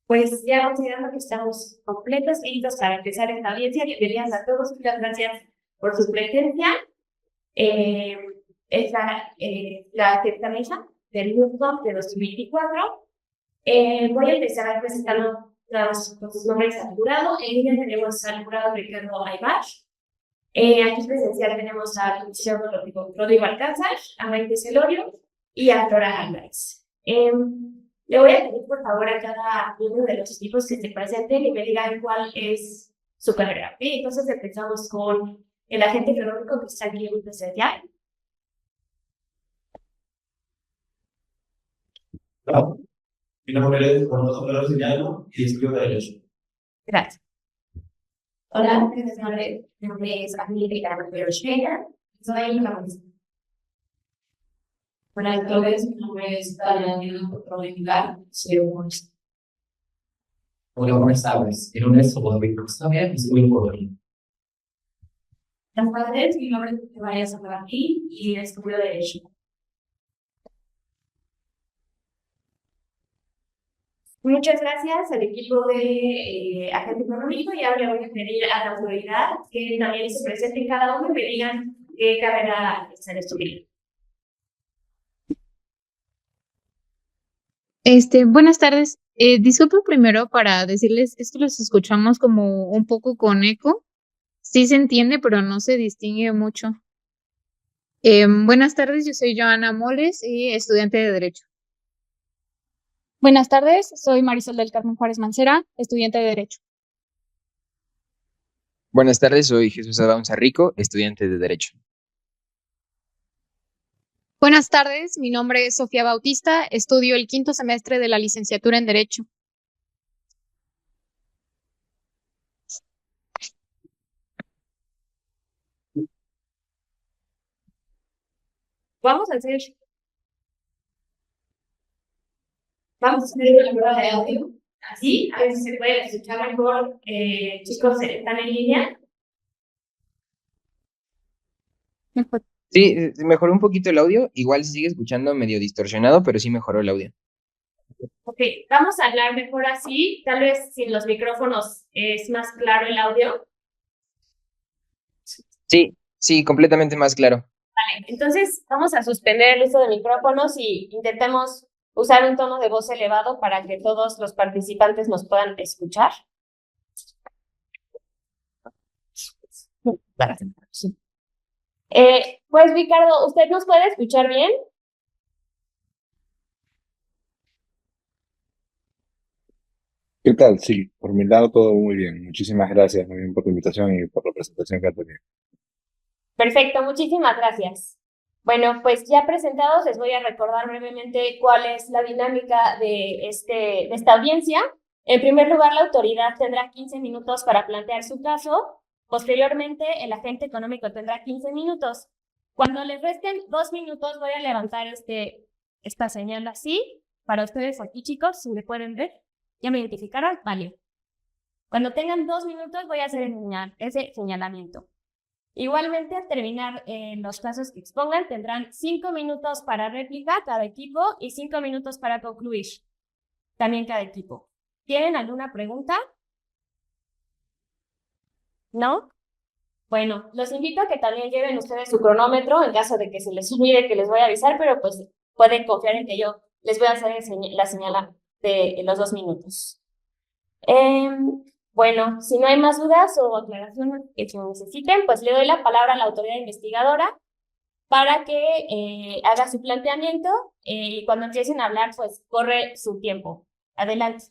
Pues ya considerando que estamos completos y listos para empezar esta audiencia, bienvenidas a todos, muchas gracias por su presencia. Es la sexta mesa del Bootcamp de 2024. Voy a empezar presentando con sus nombres al jurado. En línea tenemos al jurado Ricardo Aybar. Aquí presencial tenemos al licenciado Rodrigo Alcázar, a Maite Celorio y a Flora Álvarez. Le voy a pedir, por favor, a cada uno de los equipos que se presenten y me digan cuál es su carrera. ¿Ok? Entonces empezamos con el agente económico que está aquí en presencial. Hola, mi nombre es Juan José Señalo y estudio Derecho. Gracias. Hola, mi nombre es Angélica Romero Schreiner. Soy economista. Buenas tardes, mi nombre es Tania Rodríguez, soy economista. Hola, buenas tardes. Mi nombre es Rodrigo Alcázar y estudio Economía. Buenas tardes, mi nombre es María Zaparantí y estudio Derecho. Muchas gracias al equipo de agente económico y ahora le voy a pedir a la autoridad que también se presenten cada uno y me digan qué carrera están estudiando. Buenas tardes. Disculpen primero para decirles, es que los escuchamos como un poco con eco. Sí se entiende, pero no se distingue mucho. Buenas tardes, yo soy Joana Moles y estudiante de Derecho. Buenas tardes, soy Marisol del Carmen Juárez Mancera, estudiante de Derecho. Buenas tardes, soy Jesús Abaunza Rico, estudiante de Derecho. Buenas tardes, mi nombre es Sofía Bautista, estudio el 5º semestre de la licenciatura en Derecho. Vamos a hacer una prueba de audio, así, a ver si se puede escuchar mejor. Chicos, ¿están en línea? Sí, mejoró un poquito el audio, igual se sigue escuchando medio distorsionado, pero sí mejoró el audio. Ok, vamos a hablar mejor así, tal vez sin los micrófonos es más claro el audio. Sí, completamente más claro. Vale, entonces vamos a suspender el uso de micrófonos y intentemos usar un tono de voz elevado para que todos los participantes nos puedan escuchar. Sí. Pues Ricardo, ¿usted nos puede escuchar bien? ¿Qué tal? Sí, por mi lado todo muy bien. Muchísimas gracias muy bien por tu invitación y por la presentación que has tenido. Perfecto, muchísimas gracias. Bueno, pues ya presentados, les voy a recordar brevemente cuál es la dinámica de esta audiencia. En primer lugar, la autoridad tendrá 15 minutos para plantear su caso. Posteriormente, el agente económico tendrá 15 minutos. Cuando les resten 2 minutos, voy a levantar esta señal así. Para ustedes aquí, chicos, si me pueden ver. ¿Ya me identificaron? Vale. Cuando tengan 2 minutos, voy a hacer ese señalamiento. Igualmente, al terminar los casos que expongan, tendrán 5 minutos para réplica cada equipo y 5 minutos para concluir también cada equipo. ¿Tienen alguna pregunta? ¿No? Bueno, los invito a que también lleven ustedes su cronómetro en caso de que se les olvide que les voy a avisar, pero pues pueden confiar en que yo les voy a hacer la señal de los 2 minutos. Bueno, si no hay más dudas o aclaraciones que se necesiten, pues le doy la palabra a la autoridad investigadora para que haga su planteamiento y cuando empiecen a hablar, pues corre su tiempo. Adelante.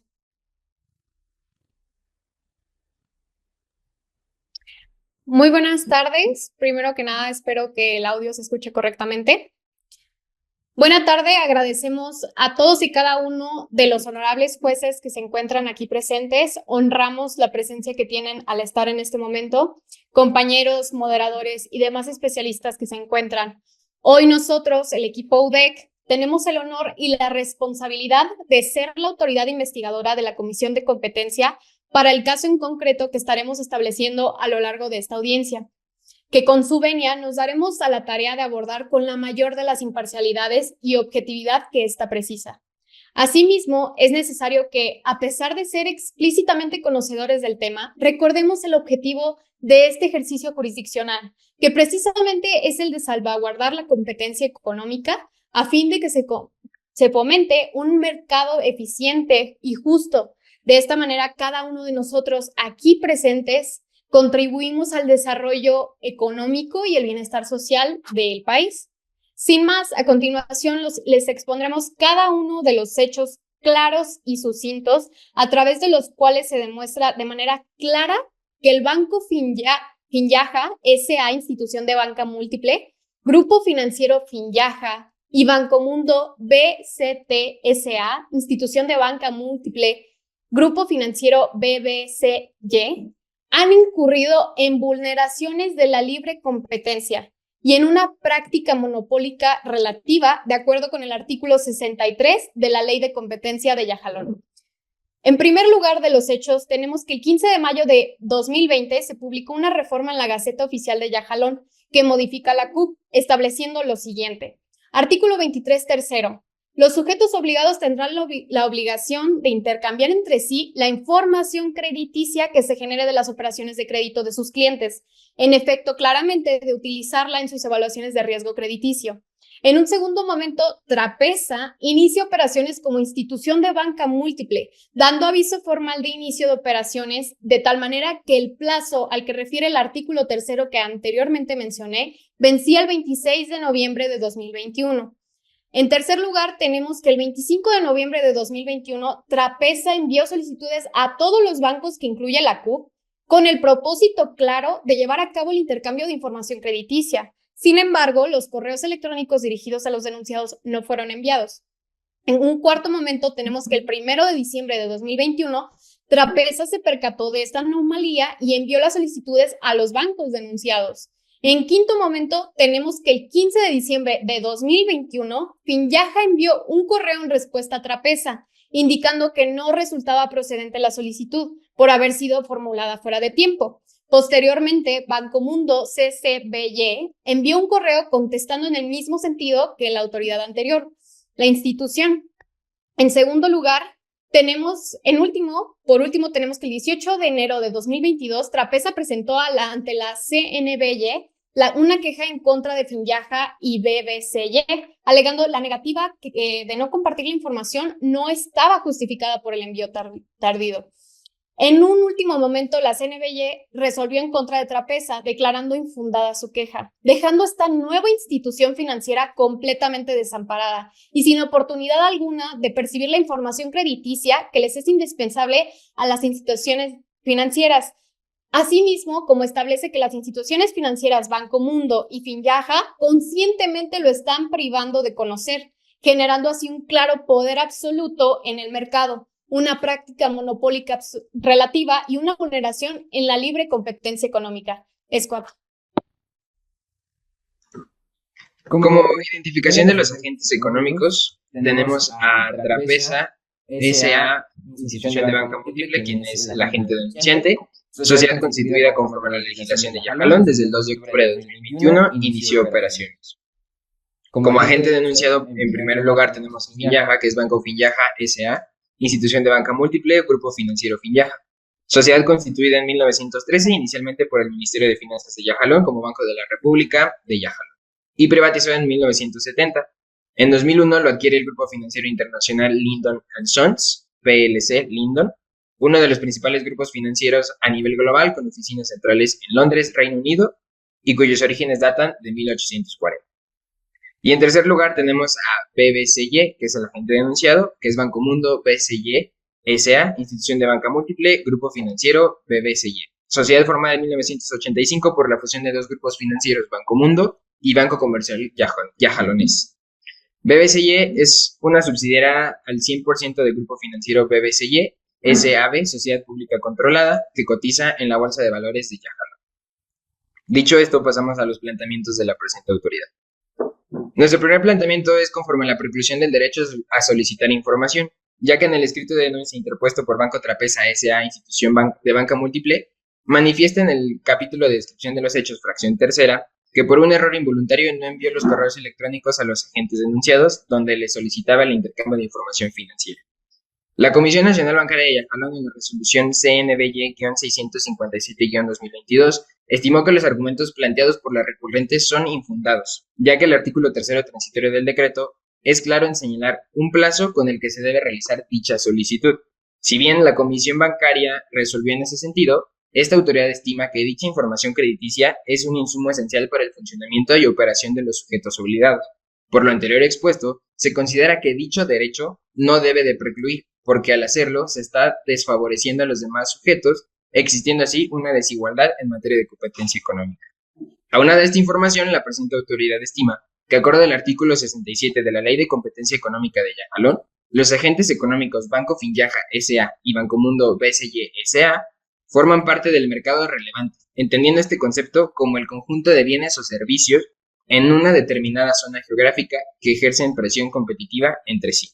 Muy buenas tardes. Primero que nada, espero que el audio se escuche correctamente. Buena tarde, agradecemos a todos y cada uno de los honorables jueces que se encuentran aquí presentes. Honramos la presencia que tienen al estar en este momento, compañeros, moderadores y demás especialistas que se encuentran. Hoy nosotros, el equipo UDEC, tenemos el honor y la responsabilidad de ser la autoridad investigadora de la Comisión de Competencia para el caso en concreto que estaremos estableciendo a lo largo de esta audiencia, que con su venia nos daremos a la tarea de abordar con la mayor de las imparcialidades y objetividad que ésta precisa. Asimismo, es necesario que, a pesar de ser explícitamente conocedores del tema, recordemos el objetivo de este ejercicio jurisdiccional, que precisamente es el de salvaguardar la competencia económica a fin de que se fomente un mercado eficiente y justo. De esta manera, cada uno de nosotros aquí presentes contribuimos al desarrollo económico y el bienestar social del país. Sin más, a continuación les expondremos cada uno de los hechos claros y sucintos a través de los cuales se demuestra de manera clara que el Banco Finyaja S.A., institución de banca múltiple, Grupo Financiero Finyaja y Bancomundo B.C.T. S.A., institución de banca múltiple, Grupo Financiero BBCY, han incurrido en vulneraciones de la libre competencia y en una práctica monopólica relativa, de acuerdo con el artículo 63 de la Ley de Competencia de Yajalón. En primer lugar de los hechos, tenemos que el 15 de mayo de 2020 se publicó una reforma en la Gaceta Oficial de Yajalón que modifica la CUP, estableciendo lo siguiente. Artículo 23, tercero. Los sujetos obligados tendrán la obligación de intercambiar entre sí la información crediticia que se genere de las operaciones de crédito de sus clientes, en efecto, claramente de utilizarla en sus evaluaciones de riesgo crediticio. En un segundo momento, Trapesa inicia operaciones como institución de banca múltiple, dando aviso formal de inicio de operaciones, de tal manera que el plazo al que refiere el artículo tercero que anteriormente mencioné vencía el 26 de noviembre de 2021. En tercer lugar, tenemos que el 25 de noviembre de 2021, Trapesa envió solicitudes a todos los bancos que incluye la CUP con el propósito claro de llevar a cabo el intercambio de información crediticia. Sin embargo, los correos electrónicos dirigidos a los denunciados no fueron enviados. En un cuarto momento, tenemos que el 1 de diciembre de 2021, Trapesa se percató de esta anomalía y envió las solicitudes a los bancos denunciados. En quinto momento, tenemos que el 15 de diciembre de 2021, Finyaja envió un correo en respuesta a Trapesa, indicando que no resultaba procedente la solicitud por haber sido formulada fuera de tiempo. Posteriormente, Bancomundo CCBY envió un correo contestando en el mismo sentido que la autoridad anterior, la institución. En segundo lugar, por último, tenemos que el 18 de enero de 2022, Trapesa presentó ante la CNBY una queja en contra de Finyaja y BBCY, alegando la negativa de no compartir la información no estaba justificada por el envío tardío. En un último momento, la CNBY resolvió en contra de Trapesa, declarando infundada su queja, dejando esta nueva institución financiera completamente desamparada y sin oportunidad alguna de percibir la información crediticia que les es indispensable a las instituciones financieras. Asimismo, como establece que las instituciones financieras Bancomundo y Finyaja conscientemente lo están privando de conocer, generando así un claro poder absoluto en el mercado, una práctica monopólica relativa y una vulneración en la libre competencia económica. Escuadra. Como identificación de los agentes económicos, tenemos a Trapesa S.A., institución de banca múltiple, quien es el agente denunciante, sociedad constituida conforme a la legislación de Yajalón desde el 2 de octubre de 2021, inició operaciones. Como agente denunciado, en primer lugar tenemos a Finyaja, que es Banco Finyaja S.A., institución de banca múltiple, Grupo Financiero Finyaja. Sociedad constituida en 1913, inicialmente por el Ministerio de Finanzas de Yajalón como Banco de la República de Yajalón, y privatizada en 1970. En 2001 lo adquiere el Grupo Financiero Internacional Lyndon & Sons, PLC Lyndon, uno de los principales grupos financieros a nivel global con oficinas centrales en Londres, Reino Unido, y cuyos orígenes datan de 1840. Y en tercer lugar tenemos a BBCY, que es el agente denunciado, que es Bancomundo BCY S.A., institución de banca múltiple, Grupo Financiero BBCY. Sociedad formada en 1985 por la fusión de dos grupos financieros, Bancomundo y Banco Comercial Yajalonés. BBCY es una subsidiaria al 100% del Grupo Financiero BBCY, SAB, Sociedad Pública Controlada, que cotiza en la Bolsa de Valores de Yajalón. Dicho esto, pasamos a los planteamientos de la presente autoridad. Nuestro primer planteamiento es conforme a la preclusión del derecho a solicitar información, ya que en el escrito de denuncia interpuesto por Banco Trapesa S.A., institución de banca múltiple, manifiesta en el capítulo de descripción de los hechos, fracción tercera, que por un error involuntario no envió los correos electrónicos a los agentes denunciados donde les solicitaba el intercambio de información financiera. La Comisión Nacional Bancaria de Yajalón, en la resolución CNBY-657-2022, estimó que los argumentos planteados por la recurrente son infundados, ya que el artículo 3º transitorio del decreto es claro en señalar un plazo con el que se debe realizar dicha solicitud. Si bien la Comisión Bancaria resolvió en ese sentido, esta autoridad estima que dicha información crediticia es un insumo esencial para el funcionamiento y operación de los sujetos obligados. Por lo anterior expuesto, se considera que dicho derecho no debe de precluir, porque al hacerlo se está desfavoreciendo a los demás sujetos, existiendo así una desigualdad en materia de competencia económica. Aunada a esta información, la presente autoridad estima que, acorde al artículo 67 de la Ley de Competencia Económica de Yajalón, los agentes económicos Banco Finyaja S.A. y Bancomundo BCY S.A. forman parte del mercado relevante, entendiendo este concepto como el conjunto de bienes o servicios en una determinada zona geográfica que ejercen presión competitiva entre sí.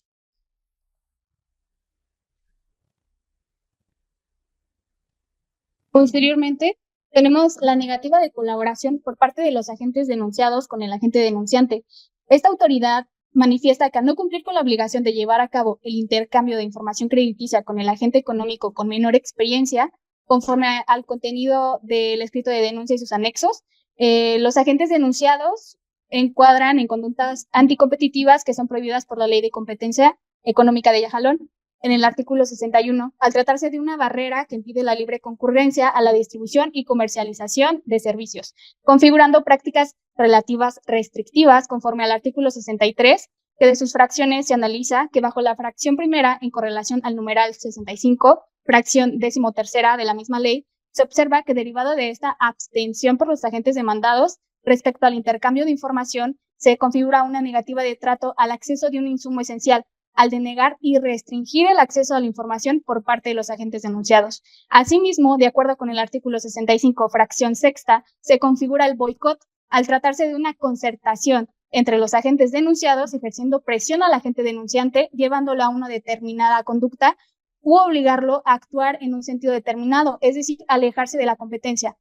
Posteriormente, tenemos la negativa de colaboración por parte de los agentes denunciados con el agente denunciante. Esta autoridad manifiesta que al no cumplir con la obligación de llevar a cabo el intercambio de información crediticia con el agente económico con menor experiencia, conforme al contenido del escrito de denuncia y sus anexos, los agentes denunciados encuadran en conductas anticompetitivas que son prohibidas por la Ley de Competencia Económica de Yajalón, en el artículo 61, al tratarse de una barrera que impide la libre concurrencia a la distribución y comercialización de servicios, configurando prácticas relativas restrictivas conforme al artículo 63, que de sus fracciones se analiza que bajo la fracción primera, en correlación al numeral 65, fracción 13ª de la misma ley, se observa que derivado de esta abstención por los agentes demandados respecto al intercambio de información, se configura una negativa de trato al acceso de un insumo esencial, al denegar y restringir el acceso a la información por parte de los agentes denunciados. Asimismo, de acuerdo con el artículo 65, fracción sexta, se configura el boicot al tratarse de una concertación entre los agentes denunciados, ejerciendo presión al agente denunciante, llevándolo a una determinada conducta u obligarlo a actuar en un sentido determinado, es decir, alejarse de la competencia.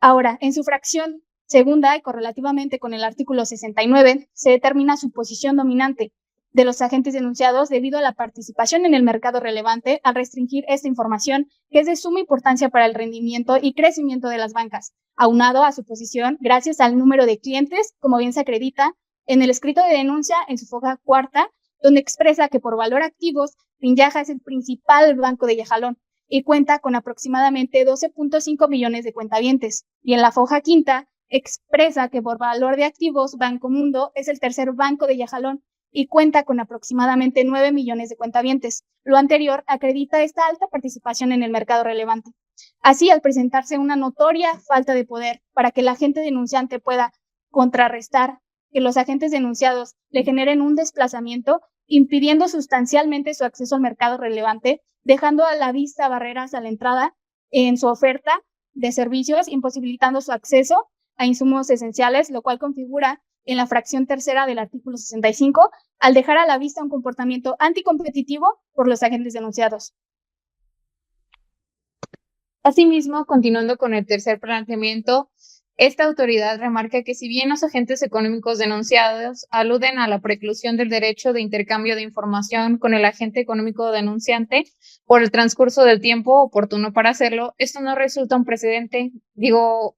Ahora, en su fracción segunda y correlativamente con el artículo 69, se determina su posición dominante de los agentes denunciados debido a la participación en el mercado relevante al restringir esta información que es de suma importancia para el rendimiento y crecimiento de las bancas, aunado a su posición gracias al número de clientes, como bien se acredita en el escrito de denuncia en su foja cuarta, donde expresa que por valor activos, Finyaja es el principal banco de Yajalón y cuenta con aproximadamente 12.5 millones de cuentavientes, y en la foja quinta expresa que por valor de activos, Bancomundo es el tercer banco de Yajalón y cuenta con aproximadamente 9 millones de cuentavientes. Lo anterior acredita esta alta participación en el mercado relevante. Así, al presentarse una notoria falta de poder para que el agente denunciante pueda contrarrestar que los agentes denunciados le generen un desplazamiento, impidiendo sustancialmente su acceso al mercado relevante, dejando a la vista barreras a la entrada en su oferta de servicios, imposibilitando su acceso a insumos esenciales, lo cual configura en la fracción tercera del artículo 65, al dejar a la vista un comportamiento anticompetitivo por los agentes denunciados. Asimismo, continuando con el tercer planteamiento, esta autoridad remarca que si bien los agentes económicos denunciados aluden a la preclusión del derecho de intercambio de información con el agente económico denunciante por el transcurso del tiempo oportuno para hacerlo, esto no resulta un precedente, no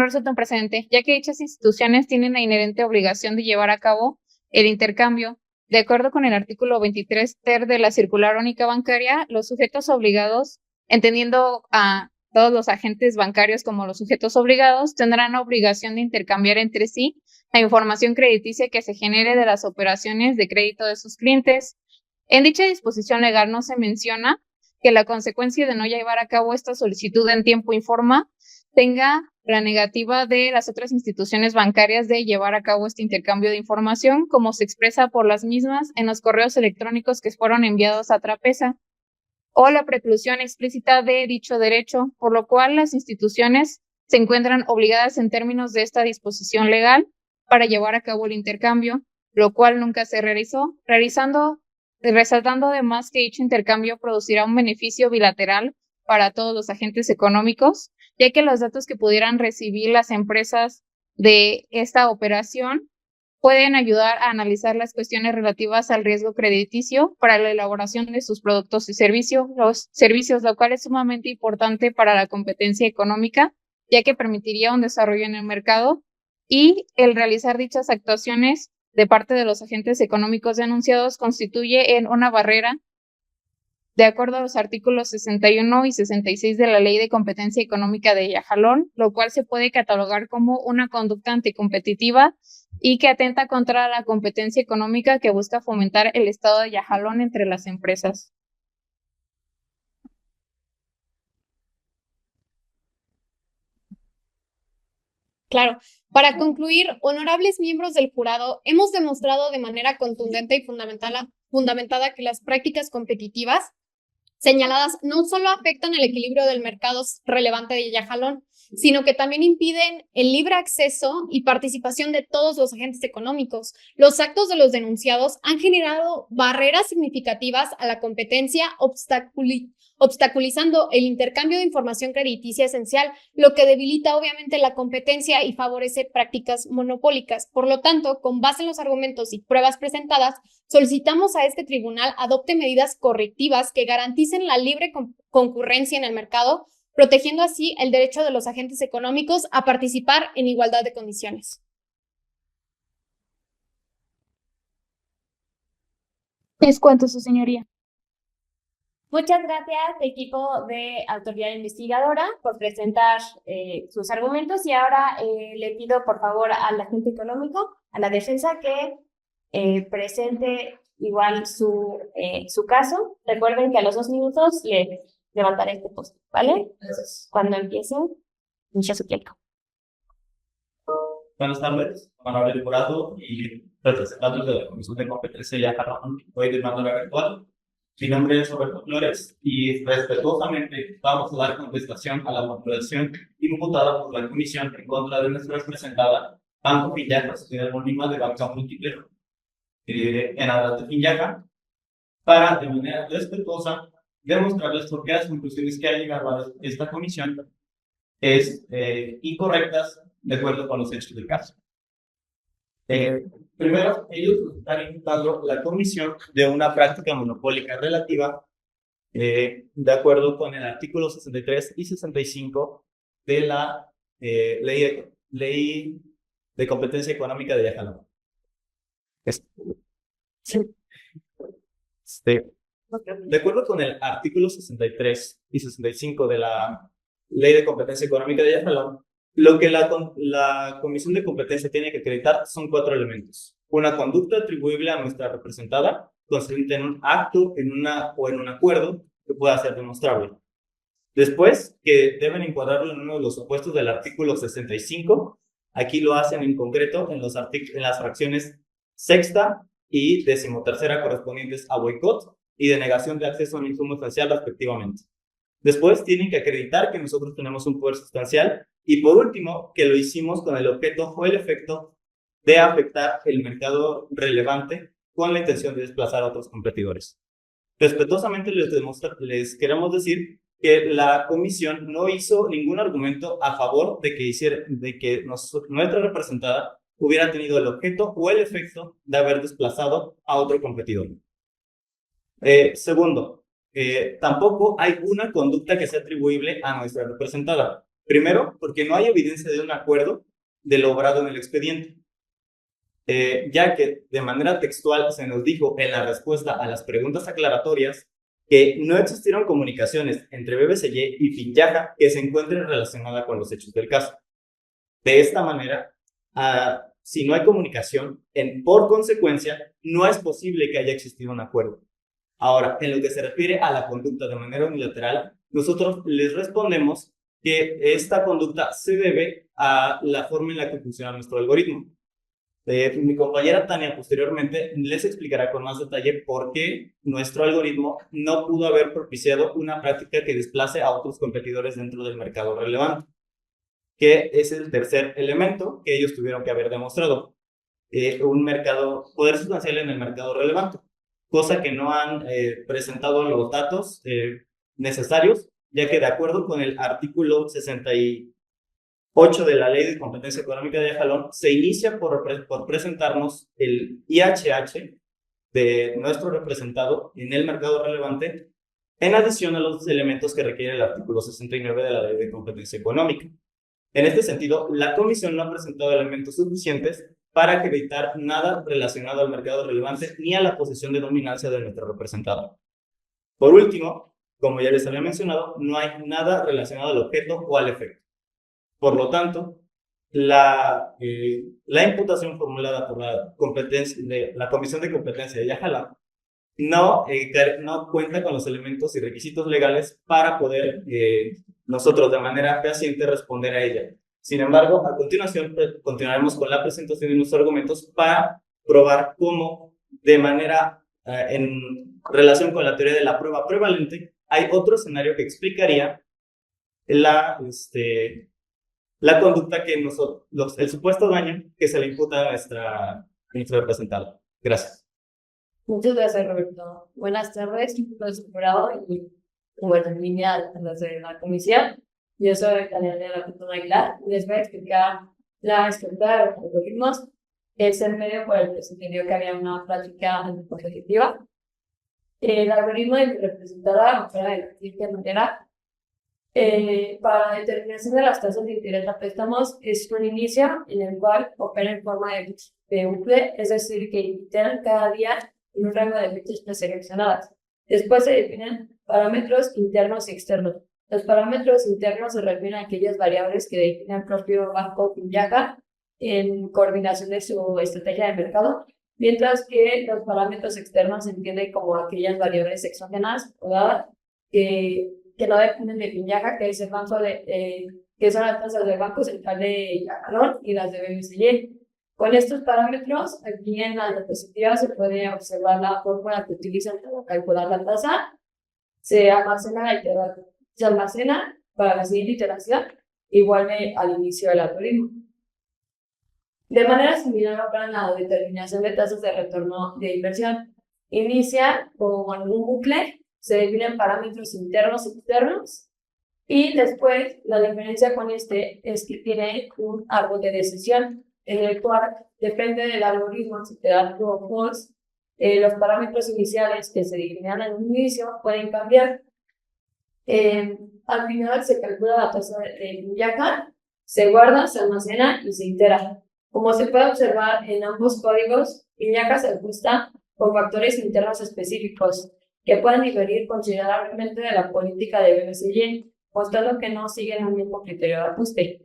resulta un precedente, ya que dichas instituciones tienen la inherente obligación de llevar a cabo el intercambio. De acuerdo con el artículo 23 ter de la Circular Única Bancaria, los sujetos obligados, entendiendo a todos los agentes bancarios como los sujetos obligados, tendrán la obligación de intercambiar entre sí la información crediticia que se genere de las operaciones de crédito de sus clientes. En dicha disposición legal no se menciona que la consecuencia de no llevar a cabo esta solicitud en tiempo y forma tenga la negativa de las otras instituciones bancarias de llevar a cabo este intercambio de información, como se expresa por las mismas en los correos electrónicos que fueron enviados a Trapesa, o la preclusión explícita de dicho derecho, por lo cual las instituciones se encuentran obligadas en términos de esta disposición legal para llevar a cabo el intercambio, lo cual nunca se realizó, resaltando además que dicho intercambio producirá un beneficio bilateral para todos los agentes económicos, ya que los datos que pudieran recibir las empresas de esta operación pueden ayudar a analizar las cuestiones relativas al riesgo crediticio para la elaboración de sus productos y servicios, lo cual es sumamente importante para la competencia económica, ya que permitiría un desarrollo en el mercado y el realizar dichas actuaciones de parte de los agentes económicos denunciados constituye en una barrera de acuerdo a los artículos 61 y 66 de la Ley de Competencia Económica de Yajalón, lo cual se puede catalogar como una conducta anticompetitiva y que atenta contra la competencia económica que busca fomentar el estado de Yajalón entre las empresas. Claro, para concluir, honorables miembros del jurado, hemos demostrado de manera contundente y fundamentada que las prácticas competitivas señaladas no solo afectan el equilibrio del mercado relevante de Yajalón, sino que también impiden el libre acceso y participación de todos los agentes económicos. Los actos de los denunciados han generado barreras significativas a la competencia, obstaculizando el intercambio de información crediticia esencial, lo que debilita obviamente la competencia y favorece prácticas monopólicas. Por lo tanto, con base en los argumentos y pruebas presentadas, solicitamos a este tribunal adopte medidas correctivas que garanticen la libre concurrencia en el mercado, protegiendo así el derecho de los agentes económicos a participar en igualdad de condiciones. Es cuanto, su señoría. Muchas gracias, equipo de autoridad investigadora, por presentar sus argumentos. Y ahora le pido, por favor, al agente económico, a la defensa, que presente igual su caso. Recuerden que a los 2 minutos le levantaré este post, ¿vale? Entonces, cuando empiecen, inicia su tiempo. Buenas tardes, honorable jurado y representantes de la Comisión de Competencia de Yajalón, hoy de manera virtual. Mi nombre es Roberto Flores y respetuosamente vamos a dar contestación a la motivación imputada por la Comisión en contra de nuestra representada, Banco Finjaja, Sociedad Anónima de Banca Múltiple, en aras de Finjaja, para de manera respetuosa demostrarles por qué las conclusiones que ha llegado a esta comisión es incorrectas de acuerdo con los hechos del caso. Primero, ellos están imputando la comisión de una práctica monopólica relativa de acuerdo con el artículo 63 y 65 de la ley de competencia económica de Yajalón. De acuerdo con el artículo 63 y 65 de la ley de competencia económica de Yajalón, lo que la Comisión de Competencia tiene que acreditar son 4 elementos. Una conducta atribuible a nuestra representada, consistente en un acto, en un acuerdo que pueda ser demostrable. Después, que deben encuadrarlo en uno de los opuestos del artículo 65. Aquí lo hacen en concreto en las fracciones sexta y 13ª correspondientes a boicot y denegación de acceso a un insumo esencial respectivamente. Después tienen que acreditar que nosotros tenemos un poder sustancial y por último que lo hicimos con el objeto o el efecto de afectar el mercado relevante con la intención de desplazar a otros competidores. Respetuosamente les queremos decir que la comisión no hizo ningún argumento a favor de que nuestra representada hubiera tenido el objeto o el efecto de haber desplazado a otro competidor. Segundo, tampoco hay una conducta que sea atribuible a nuestra representada. Primero, porque no hay evidencia de un acuerdo de lo obrado en el expediente, ya que de manera textual se nos dijo en la respuesta a las preguntas aclaratorias que no existieron comunicaciones entre BBCY y Finjaja que se encuentren relacionadas con los hechos del caso. De esta manera, si no hay comunicación, por consecuencia, no es posible que haya existido un acuerdo. Ahora, en lo que se refiere a la conducta de manera unilateral, nosotros les respondemos que esta conducta se debe a la forma en la que funciona nuestro algoritmo. Mi compañera Tania posteriormente les explicará con más detalle por qué nuestro algoritmo no pudo haber propiciado una práctica que desplace a otros competidores dentro del mercado relevante, que es el tercer elemento que ellos tuvieron que haber demostrado, poder sustancial en el mercado relevante, cosa que no han presentado los datos necesarios, ya que de acuerdo con el artículo 8 de la Ley de Competencia Económica de Jalón, se inicia por presentarnos el IHH de nuestro representado en el mercado relevante, en adición a los elementos que requiere el artículo 69 de la Ley de Competencia Económica. En este sentido, la Comisión no ha presentado elementos suficientes para acreditar nada relacionado al mercado relevante ni a la posición de dominancia de nuestro representado. Por último, como ya les había mencionado, no hay nada relacionado al objeto o al efecto. Por lo tanto, la imputación formulada por la Comisión de Competencia de Yajalá no cuenta con los elementos y requisitos legales para poder nosotros de manera fehaciente responder a ella. Sin embargo, a continuación continuaremos con la presentación de nuestros argumentos para probar cómo, de manera en relación con la teoría de la prueba prevalente, hay otro escenario que explicaría la conducta que el supuesto daño que se le imputa a nuestro representado. Gracias. Muchas gracias, Roberto. Buenas tardes, jurado y bueno, en línea de la comisión. Yo soy Tania Aguilar y les voy a explicar la estructura de los algoritmos. Es el medio por el que se entendió que había una práctica anticompetitiva. El algoritmo de mi representada opera de la siguiente manera. Para la determinación de las tasas de interés a préstamos es un inicio en el cual opera en forma de bucle, es decir, que iteran cada día en un rango de fechas preseleccionadas. Después se definen parámetros internos y externos. Los parámetros internos se refieren a aquellas variables que define el propio banco Finjaja en coordinación de su estrategia de mercado, mientras que los parámetros externos se entienden como aquellas variables exógenas o dadas que no dependen de Finjaja, que es el banco que son las tasas del Banco Central de Jalón y las de BBCY. Con estos parámetros, aquí en la diapositiva se puede observar la fórmula que utilizan para calcular la tasa. Se almacena para la siguiente iteración y vuelve al inicio del algoritmo. De manera similar opera la determinación de tasas de retorno de inversión. Inicia con un bucle, se definen parámetros internos y externos, y después la diferencia con este es que tiene un árbol de decisión en el cual depende del algoritmo, si te da true o false, los parámetros iniciales que se definían en un inicio pueden cambiar. Al final se calcula la tasa de Finjaja, se guarda, se almacena y se itera. Como se puede observar en ambos códigos, Finjaja se ajusta por factores internos específicos que pueden diferir considerablemente de la política de BBCY, mostrando que no siguen el mismo criterio de ajuste.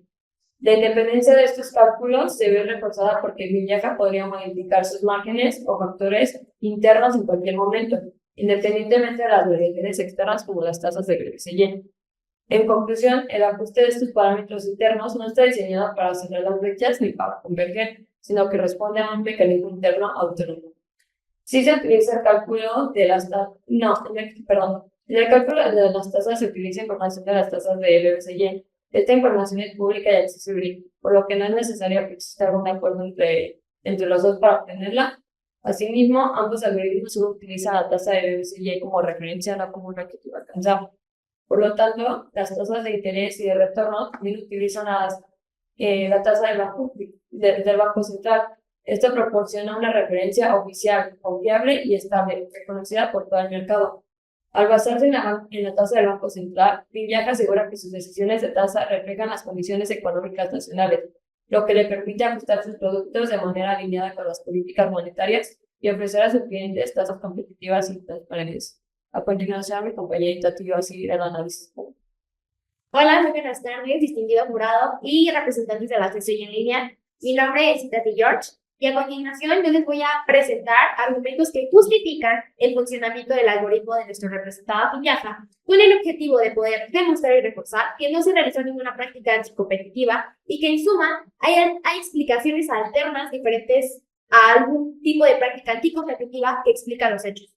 La independencia de estos cálculos se ve reforzada porque Finjaja podría modificar sus márgenes o factores internos en cualquier momento, independientemente de las variables externas como las tasas de BBCY. En conclusión, el ajuste de estos parámetros internos no está diseñado para cerrar las brechas ni para converger, sino que responde a un mecanismo interno autónomo. Sí se utiliza el cálculo de las tasas, en el cálculo de las tasas se utiliza información de las tasas de BBCY. Esta información es pública y accesible, por lo que no es necesario que exista algún acuerdo entre los dos para obtenerla. Asimismo, ambos algoritmos solo utilizan la tasa de BBCY como referencia, no como un objetivo alcanzable. Por lo tanto, las tasas de interés y de retorno también utilizan la tasa del Banco Central. Esto proporciona una referencia oficial, confiable y estable, reconocida por todo el mercado. Al basarse en la tasa del Banco Central, Finjaja asegura que sus decisiones de tasa reflejan las condiciones económicas nacionales, lo que le permite ajustar sus productos de manera alineada con las políticas monetarias y ofrecer a sus clientes tasas competitivas y transparentes. A continuación, mi compañera Tati va a seguir el análisis. Hola, muy buenas tardes, distinguido jurado y representantes de la sesión en línea. Mi nombre es Tati George y a continuación yo les voy a presentar argumentos que justifican el funcionamiento del algoritmo de nuestro representado Finjaja con el objetivo de poder demostrar y reforzar que no se realizó ninguna práctica anticompetitiva y que en suma hay explicaciones alternas diferentes a algún tipo de práctica anticompetitiva que explica los hechos.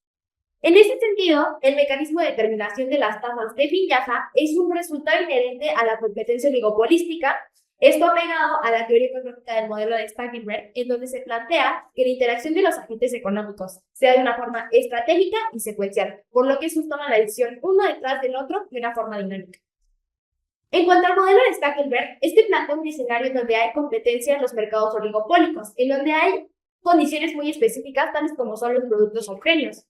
En este sentido, el mecanismo de determinación de las tasas de Finjaja es un resultado inherente a la competencia oligopolística, esto apegado a la teoría económica del modelo de Spangenberg, en donde se plantea que la interacción de los agentes económicos sea de una forma estratégica y secuencial, por lo que estos toman la decisión uno detrás del otro de una forma dinámica. En cuanto al modelo de Stackelberg, este plantea un escenario donde hay competencia en los mercados oligopólicos, en donde hay condiciones muy específicas, tales como son los productos homogéneos.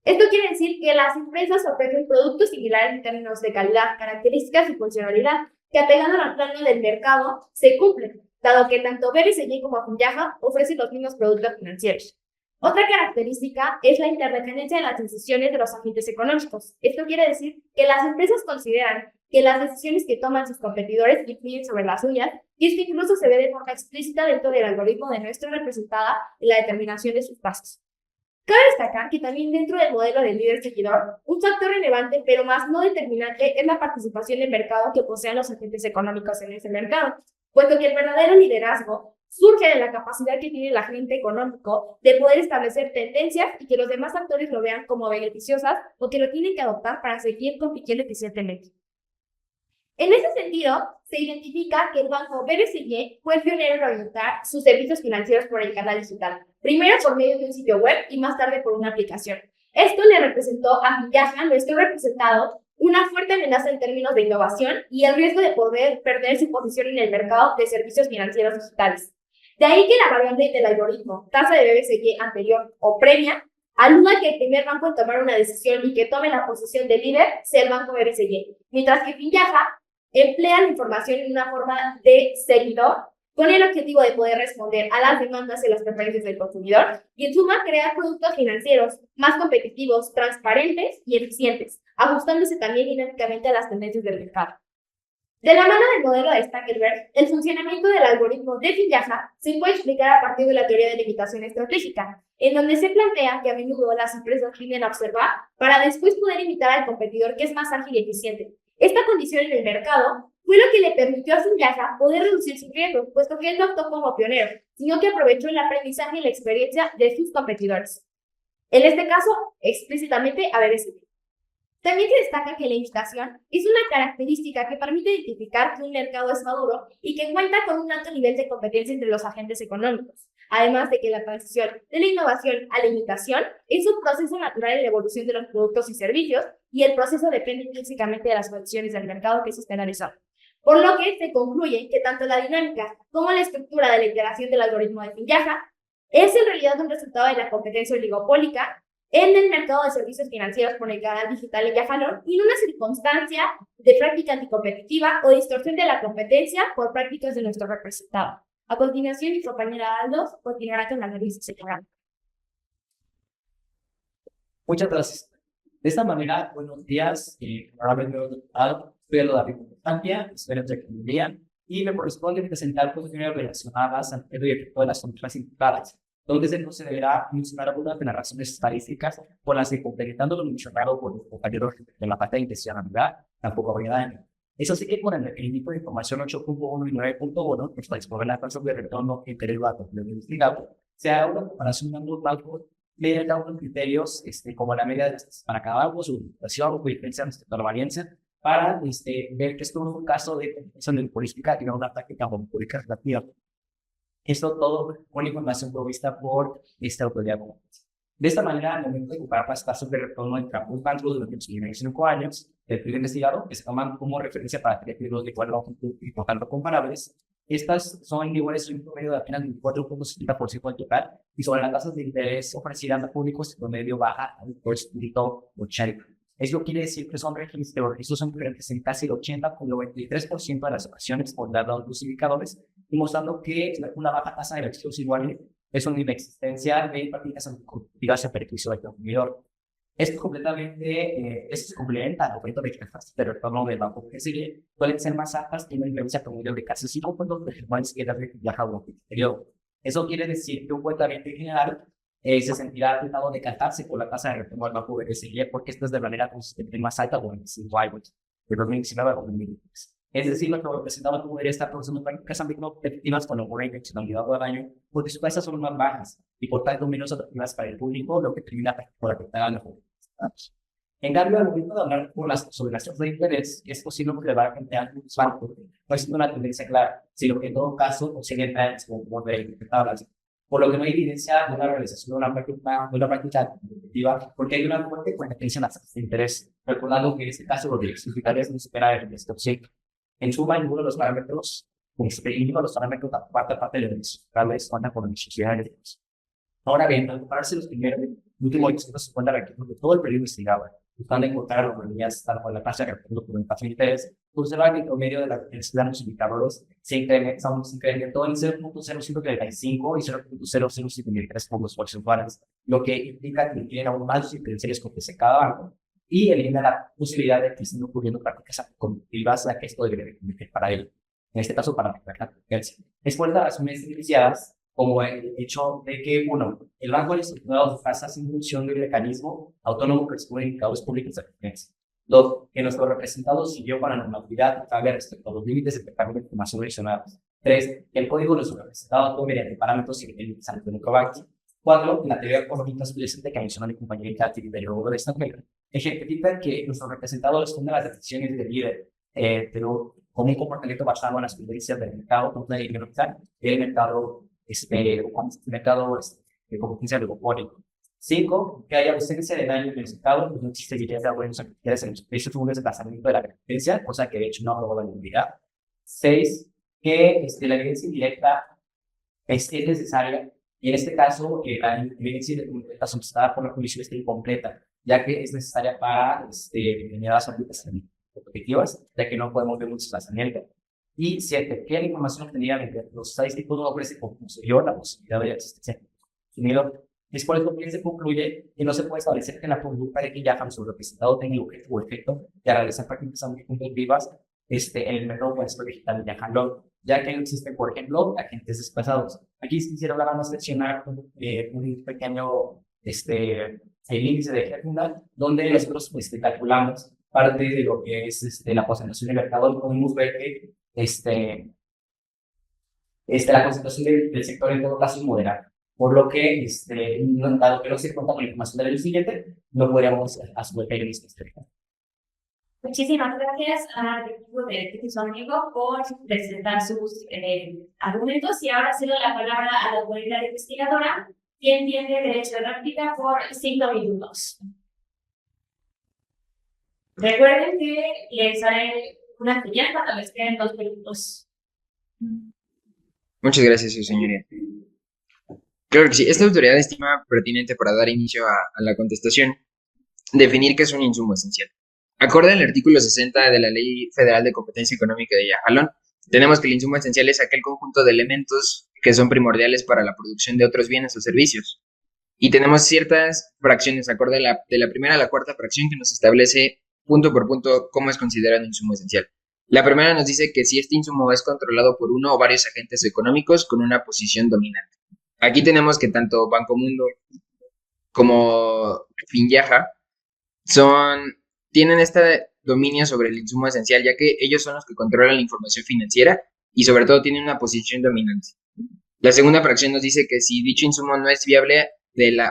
Esto quiere decir que las empresas ofrecen productos similares en términos de calidad, características y funcionalidad, que apegando al plano del mercado se cumplen, dado que tanto BBCG como Finjaja ofrecen los mismos productos financieros. Otra característica es la interdependencia de las decisiones de los agentes económicos. Esto quiere decir que las empresas consideran que las decisiones que toman sus competidores influyen sobre las suyas, y esto incluso se ve de forma explícita dentro del algoritmo de nuestra representada en la determinación de sus pasos. Cabe destacar que también dentro del modelo del líder-seguidor, un factor relevante pero más no determinante es la participación de mercado que poseen los agentes económicos en ese mercado, puesto que el verdadero liderazgo surge de la capacidad que tiene el agente económico de poder establecer tendencias y que los demás actores lo vean como beneficiosas o que lo tienen que adoptar para seguir compitiendo eficientemente. En ese sentido, se identifica que el banco BBCG fue el pionero en orientar sus servicios financieros por el canal digital, primero por medio de un sitio web y más tarde por una aplicación. Esto le representó a Finjaja, nuestro representado, una fuerte amenaza en términos de innovación y el riesgo de poder perder su posición en el mercado de servicios financieros digitales. De ahí que la variante del algoritmo, tasa de BBCG anterior o premia, aluda que el primer banco en tomar una decisión y que tome la posición de líder sea el banco BBCG, mientras que Finjaja emplea la información en una forma de seguidor con el objetivo de poder responder a las demandas y las preferencias del consumidor y en suma crear productos financieros más competitivos, transparentes y eficientes, ajustándose también dinámicamente a las tendencias del mercado. De la mano del modelo de Stackelberg, el funcionamiento del algoritmo de Finjaja se puede explicar a partir de la teoría de limitación estratégica, en donde se plantea que a menudo las empresas tienden a observar para después poder imitar al competidor que es más ágil y eficiente. Esta condición en el mercado fue lo que le permitió a Finjaja poder reducir sus riesgos, puesto que él no actuó como pionero, sino que aprovechó el aprendizaje y la experiencia de sus competidores. En este caso, explícitamente a BBCG. También se destaca que la imitación es una característica que permite identificar que un mercado es maduro y que cuenta con un alto nivel de competencia entre los agentes económicos. Además de que la transición de la innovación a la imitación es un proceso natural en la evolución de los productos y servicios y el proceso depende intrínsecamente de las condiciones del mercado que se estén analizando. Por lo que se concluye que tanto la dinámica como la estructura de la integración del algoritmo de Finjaja es en realidad un resultado de la competencia oligopólica en el mercado de servicios financieros por el canal digital en Yajalón y no una circunstancia de práctica anticompetitiva o distorsión de la competencia por prácticas de nuestro representado. A continuación, mi compañera Aldo continuará con la análisis económico. Muchas gracias. De esta manera, buenos días. Normalmente soy David Constancia, espero que me vean y me corresponde presentar posiciones relacionadas al pedo y efecto de las condiciones implicadas, donde se considerará mencionar algunas de las razones estadísticas por las que, complementando lo mencionado por los compañeros de la parte de intencionalidad, tampoco habría daño. Eso sí que con el requerimiento de información 8.1 y 9.1, pues para disponer la tasa de retorno entre el dato de investigado, se haga una comparación de ambos bancos mediante algunos criterios, como la media de para cada banco, su situación o diferencia respecto a la varianza, para ver que esto no es un caso de compensación política, sino una práctica monopólica relativa. Esto todo con información provista por esta autoridad. De esta manera, al momento de comparar las tasas de retorno entre ambos bancos durante los primeros 5 años del periodo investigado, que se toman como referencia para tres periodos de igual longitud y por tanto comparables, estas son iguales a un promedio de apenas un 4.70% del total, y sobre las tasas de interés ofrecidas al público, el promedio baja al 2.80%. Eso quiere decir que son regímenes terroristas son diferentes en casi el 80,93% de las ocasiones por dados los indicadores, y mostrando que una baja tasa de elecciones igual es una inexistencia de prácticas anticompetitivas en beneficio del consumidor. Esto complementa al aumento de tasas de retorno del banco que sigue, suelen ser más altas que una diferencia promedio de casi 5 puntos percentuales que las de viaja durante el periodo. Eso quiere decir que un cuentamiento en general se sentirá tentado de cantarse por la tasa de retorno del banco BBCG porque esta es de manera consistente más alta durante el 5 años, de 2019 a 2023. Es decir, lo que representaba podría estar produciendo prácticas anticompetitivas con una intencionalidad del año, porque sus tasas son más bajas y por tanto menos atractivas para el público, lo que termina por afectar a los públicos. En cambio, al momento de hablar sobre las tasas de interés, es posible que va a plantear un banco, no es una tendencia clara, sino que en todo caso consiguen trends como de tablas, por lo que no hay evidencia de una realización de una práctica competitiva, porque hay una fuerte competencia en las tasas de interés, recordando que en este caso los diversificadores no superan el 10%. En suma, ninguno de los parámetros, ninguno de los parámetros de la cuarta parte de los fiscales cuenta con necesidades. Ahora bien, al compararse los primeros, el último 850 requisitos de todo el periodo investigado, buscando encontrar anomalías tal cual la tasa de retorno por el paso de interés, observa que el promedio de la intensidad de los indicadores se incrementó en 0.0535 y 0.0073 puntos porcentuales, lo que implica que tienen aún más diferenciales con cada banco y elimina la posibilidad de que estén ocurriendo prácticas competitivas a que esto debería convertir para él, en este caso para la competencia. Después de las razones iniciadas, como el hecho de que, uno, el banco ha estructurado su casa sin función del mecanismo autónomo que expone indicadores públicos de referencia. Dos, que nuestro representado siguió con la normatividad aplicable respecto a los límites de intercambio de información mencionados. Tres, que el código de nuestro representado actuó mediante parámetros y límites al microbanking. Cuatro, que la teoría económica subyacente que mencionó mi compañerita Tiberio de esta manera ejemplifica que nuestro representado responde a las decisiones del líder, pero con un comportamiento basado en las tendencias del mercado, no puede ignorar el mercado de competencia oligopólico. 5. Que haya ausencia de daño en el mercado, pues no existe evidencia de buenas actividades en los precios de desplazamiento de la competencia, cosa que de hecho no ha probado la nulidad. 6. Que la evidencia indirecta es necesaria, y en este caso la evidencia indirecta solicitada por la comisión está incompleta, ya que es necesaria para determinadas aplicaciones competitivas, ya que no podemos ver un desplazamiento. Y 7, que la información obtenida mediante los estadísticos no ofrece como posterior la posibilidad de la existencia del consumidor. Es por eso que se concluye que no se puede establecer que la conducta de que ya su representado tenga objeto o efecto de realizar prácticas competitivas en el mercado digital de Jalón, ya que no existen, por ejemplo, agentes desplazados. Aquí quisiera hablar más mencionar un pequeño el índice de Herfindahl, donde nosotros calculamos parte de lo que es la concentración del mercado y podemos ver que la concentración del sector en todo caso es moderada, por lo que, dado que no se cuenta con la información del año siguiente, no podríamos asumir que hay un mismo histórico. Muchísimas gracias al equipo de Crisis Amigo por presentar sus argumentos y ahora cedo la palabra a la autoridad investigadora, quien tiene derecho de réplica por 5 minutos. Recuerden que les haré una señal cuando les queden 2 minutos. Muchas gracias, su señoría. Claro que sí, esta autoridad estima pertinente para dar inicio a la contestación definir qué es un insumo esencial. Acorde al artículo 60 de la Ley Federal de Competencia Económica de Yajalón, tenemos que el insumo esencial es aquel conjunto de elementos que son primordiales para la producción de otros bienes o servicios. Y tenemos ciertas fracciones, acorde de la primera a la cuarta fracción, que nos establece punto por punto cómo es considerado un insumo esencial. La primera nos dice que si este insumo es controlado por uno o varios agentes económicos con una posición dominante. Aquí tenemos que tanto Banco Mundo como Finyaja tienen este dominio sobre el insumo esencial, ya que ellos son los que controlan la información financiera y sobre todo tienen una posición dominante. La segunda fracción nos dice que si dicho insumo no es viable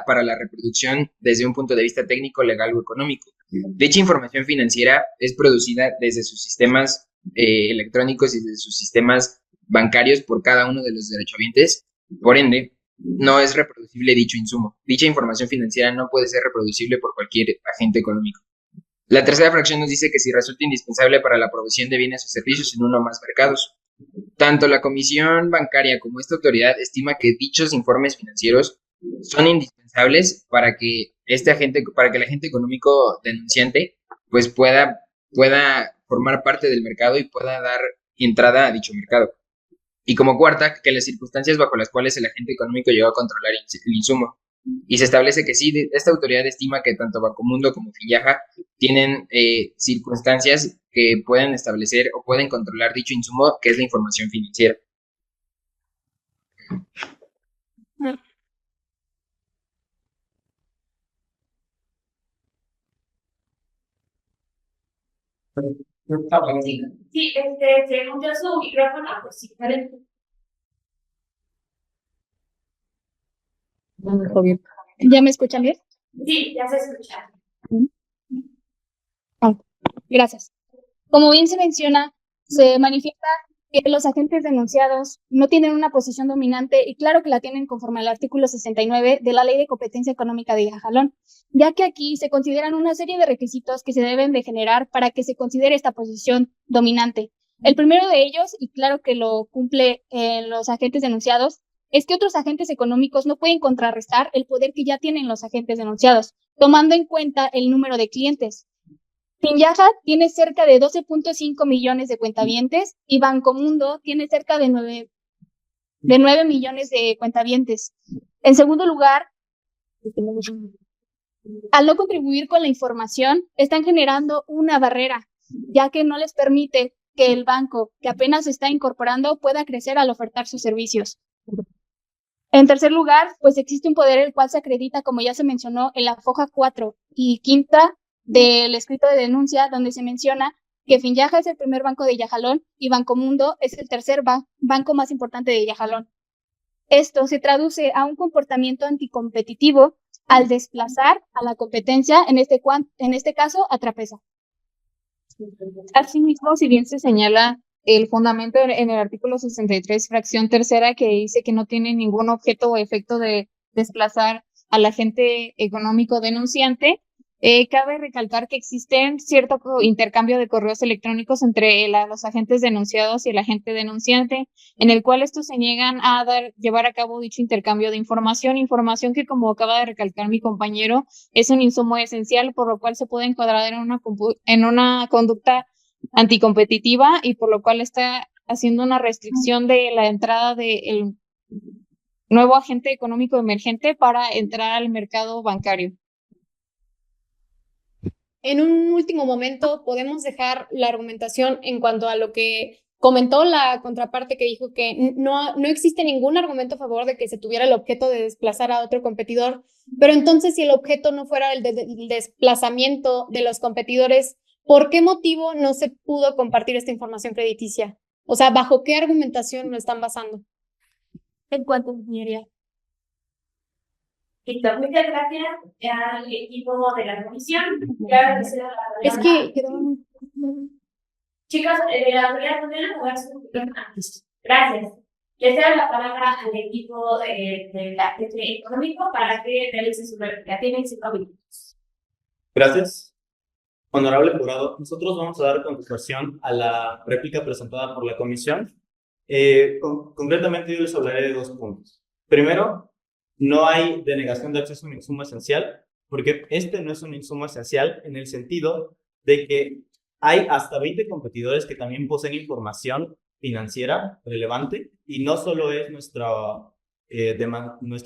para la reproducción desde un punto de vista técnico, legal o económico. Dicha información financiera es producida desde sus sistemas electrónicos y desde sus sistemas bancarios por cada uno de los derechohabientes. Por ende, no es reproducible dicho insumo. Dicha información financiera no puede ser reproducible por cualquier agente económico. La tercera fracción nos dice que si resulta indispensable para la provisión de bienes o servicios en uno o más mercados. Tanto la Comisión Bancaria como esta autoridad estima que dichos informes financieros son indispensables para que el agente económico denunciante pues pueda formar parte del mercado y pueda dar entrada a dicho mercado. Y como cuarta, que las circunstancias bajo las cuales el agente económico llegó a controlar el insumo. Y se establece que sí, esta autoridad estima que tanto Bancomundo como Finyaja tienen circunstancias que pueden establecer o pueden controlar dicho insumo, que es la información financiera. Sí, se murió su micrófono, pues si quieren. ¿Ya me escuchan bien? Sí, ya se escucha. Gracias. Como bien se menciona, se manifiesta que los agentes denunciados no tienen una posición dominante y claro que la tienen conforme al artículo 69 de la Ley de Competencia Económica de Yajalón, ya que aquí se consideran una serie de requisitos que se deben de generar para que se considere esta posición dominante. El primero de ellos, y claro que lo cumple los agentes denunciados, es que otros agentes económicos no pueden contrarrestar el poder que ya tienen los agentes denunciados, tomando en cuenta el número de clientes. Finyaja tiene cerca de 12.5 millones de cuentavientes y Bancomundo tiene cerca de 9 millones de cuentavientes. En segundo lugar, al no contribuir con la información, están generando una barrera, ya que no les permite que el banco, que apenas se está incorporando, pueda crecer al ofertar sus servicios. En tercer lugar, pues existe un poder el cual se acredita, como ya se mencionó, en la foja 4 y quinta del escrito de denuncia, donde se menciona que Finyaja es el primer banco de Yajalón y Bancomundo es el tercer banco más importante de Yajalón. Esto se traduce a un comportamiento anticompetitivo al desplazar a la competencia, en este caso, a Trapesa. Asimismo, si bien se señala el fundamento en el artículo 63, fracción tercera, que dice que no tiene ningún objeto o efecto de desplazar al agente económico denunciante, cabe recalcar que existen cierto intercambio de correos electrónicos entre los agentes denunciados y el agente denunciante, en el cual estos se niegan a llevar a cabo dicho intercambio de información que, como acaba de recalcar mi compañero, es un insumo esencial, por lo cual se puede encuadrar en una conducta anticompetitiva y por lo cual está haciendo una restricción de la entrada del nuevo agente económico emergente para entrar al mercado bancario. En un último momento, podemos dejar la argumentación en cuanto a lo que comentó la contraparte, que dijo que no existe ningún argumento a favor de que se tuviera el objeto de desplazar a otro competidor, pero entonces si el objeto no fuera el desplazamiento de los competidores, ¿por qué motivo no se pudo compartir esta información crediticia? O sea, ¿bajo qué argumentación lo están basando? En cuanto a ingeniería. Listo, muchas gracias al equipo de la comisión. Claro, Es que quedó... Chicos, de la autoridad de jugar su gracias. Les cedo la palabra al equipo de la económico para que realice su réplica. Tienen 5 minutos. Gracias. Honorable jurado, nosotros vamos a dar contestación a la réplica presentada por la comisión. Concretamente yo les hablaré de 2 puntos. Primero, no hay denegación de acceso a un insumo esencial, porque este no es un insumo esencial en el sentido de que hay hasta 20 competidores que también poseen información financiera relevante y no solo es nuestra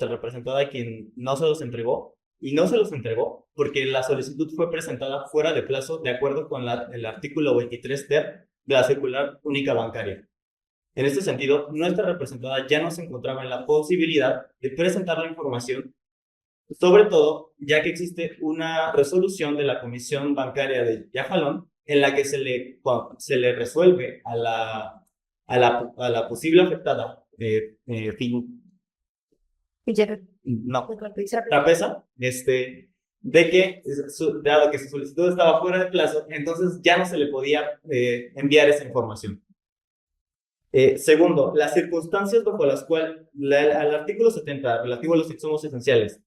representada quien no se los entregó, y no se los entregó porque la solicitud fue presentada fuera de plazo de acuerdo con el artículo 23 ter de la circular única bancaria. En este sentido, nuestra representada ya no se encontraba en la posibilidad de presentar la información, sobre todo ya que existe una resolución de la Comisión Bancaria de Yajalón en la que se le resuelve a la posible afectada Trapesa, de que dado que su solicitud estaba fuera de plazo, entonces ya no se le podía enviar esa información. Segundo, las circunstancias bajo las cuales al artículo 70 relativo a los insumos esenciales,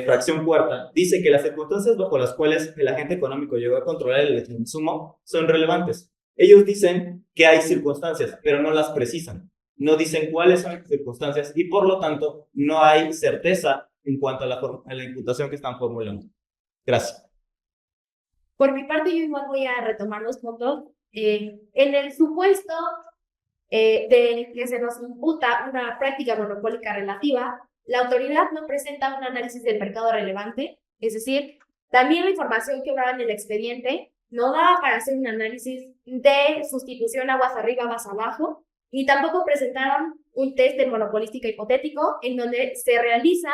fracción cuarta, dice que las circunstancias bajo las cuales el agente económico llegó a controlar el insumo son relevantes. Ellos dicen que hay circunstancias, pero no las precisan. No dicen cuáles son las circunstancias y por lo tanto no hay certeza en cuanto a la imputación que están formulando. Gracias. Por mi parte, yo igual voy a retomar los puntos. En el supuesto de que se nos imputa una práctica monopólica relativa, la autoridad no presenta un análisis del mercado relevante, es decir, también la información que obraba en el expediente no daba para hacer un análisis de sustitución aguas arriba, aguas abajo, y tampoco presentaron un test de monopolística hipotético en donde se realiza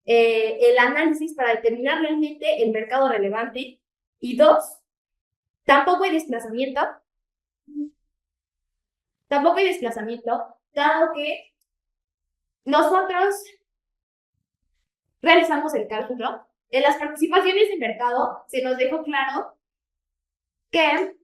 el análisis para determinar realmente el mercado relevante. Y 2, tampoco hay desplazamiento, dado que nosotros realizamos el cálculo. En las participaciones de mercado se nos dejó claro que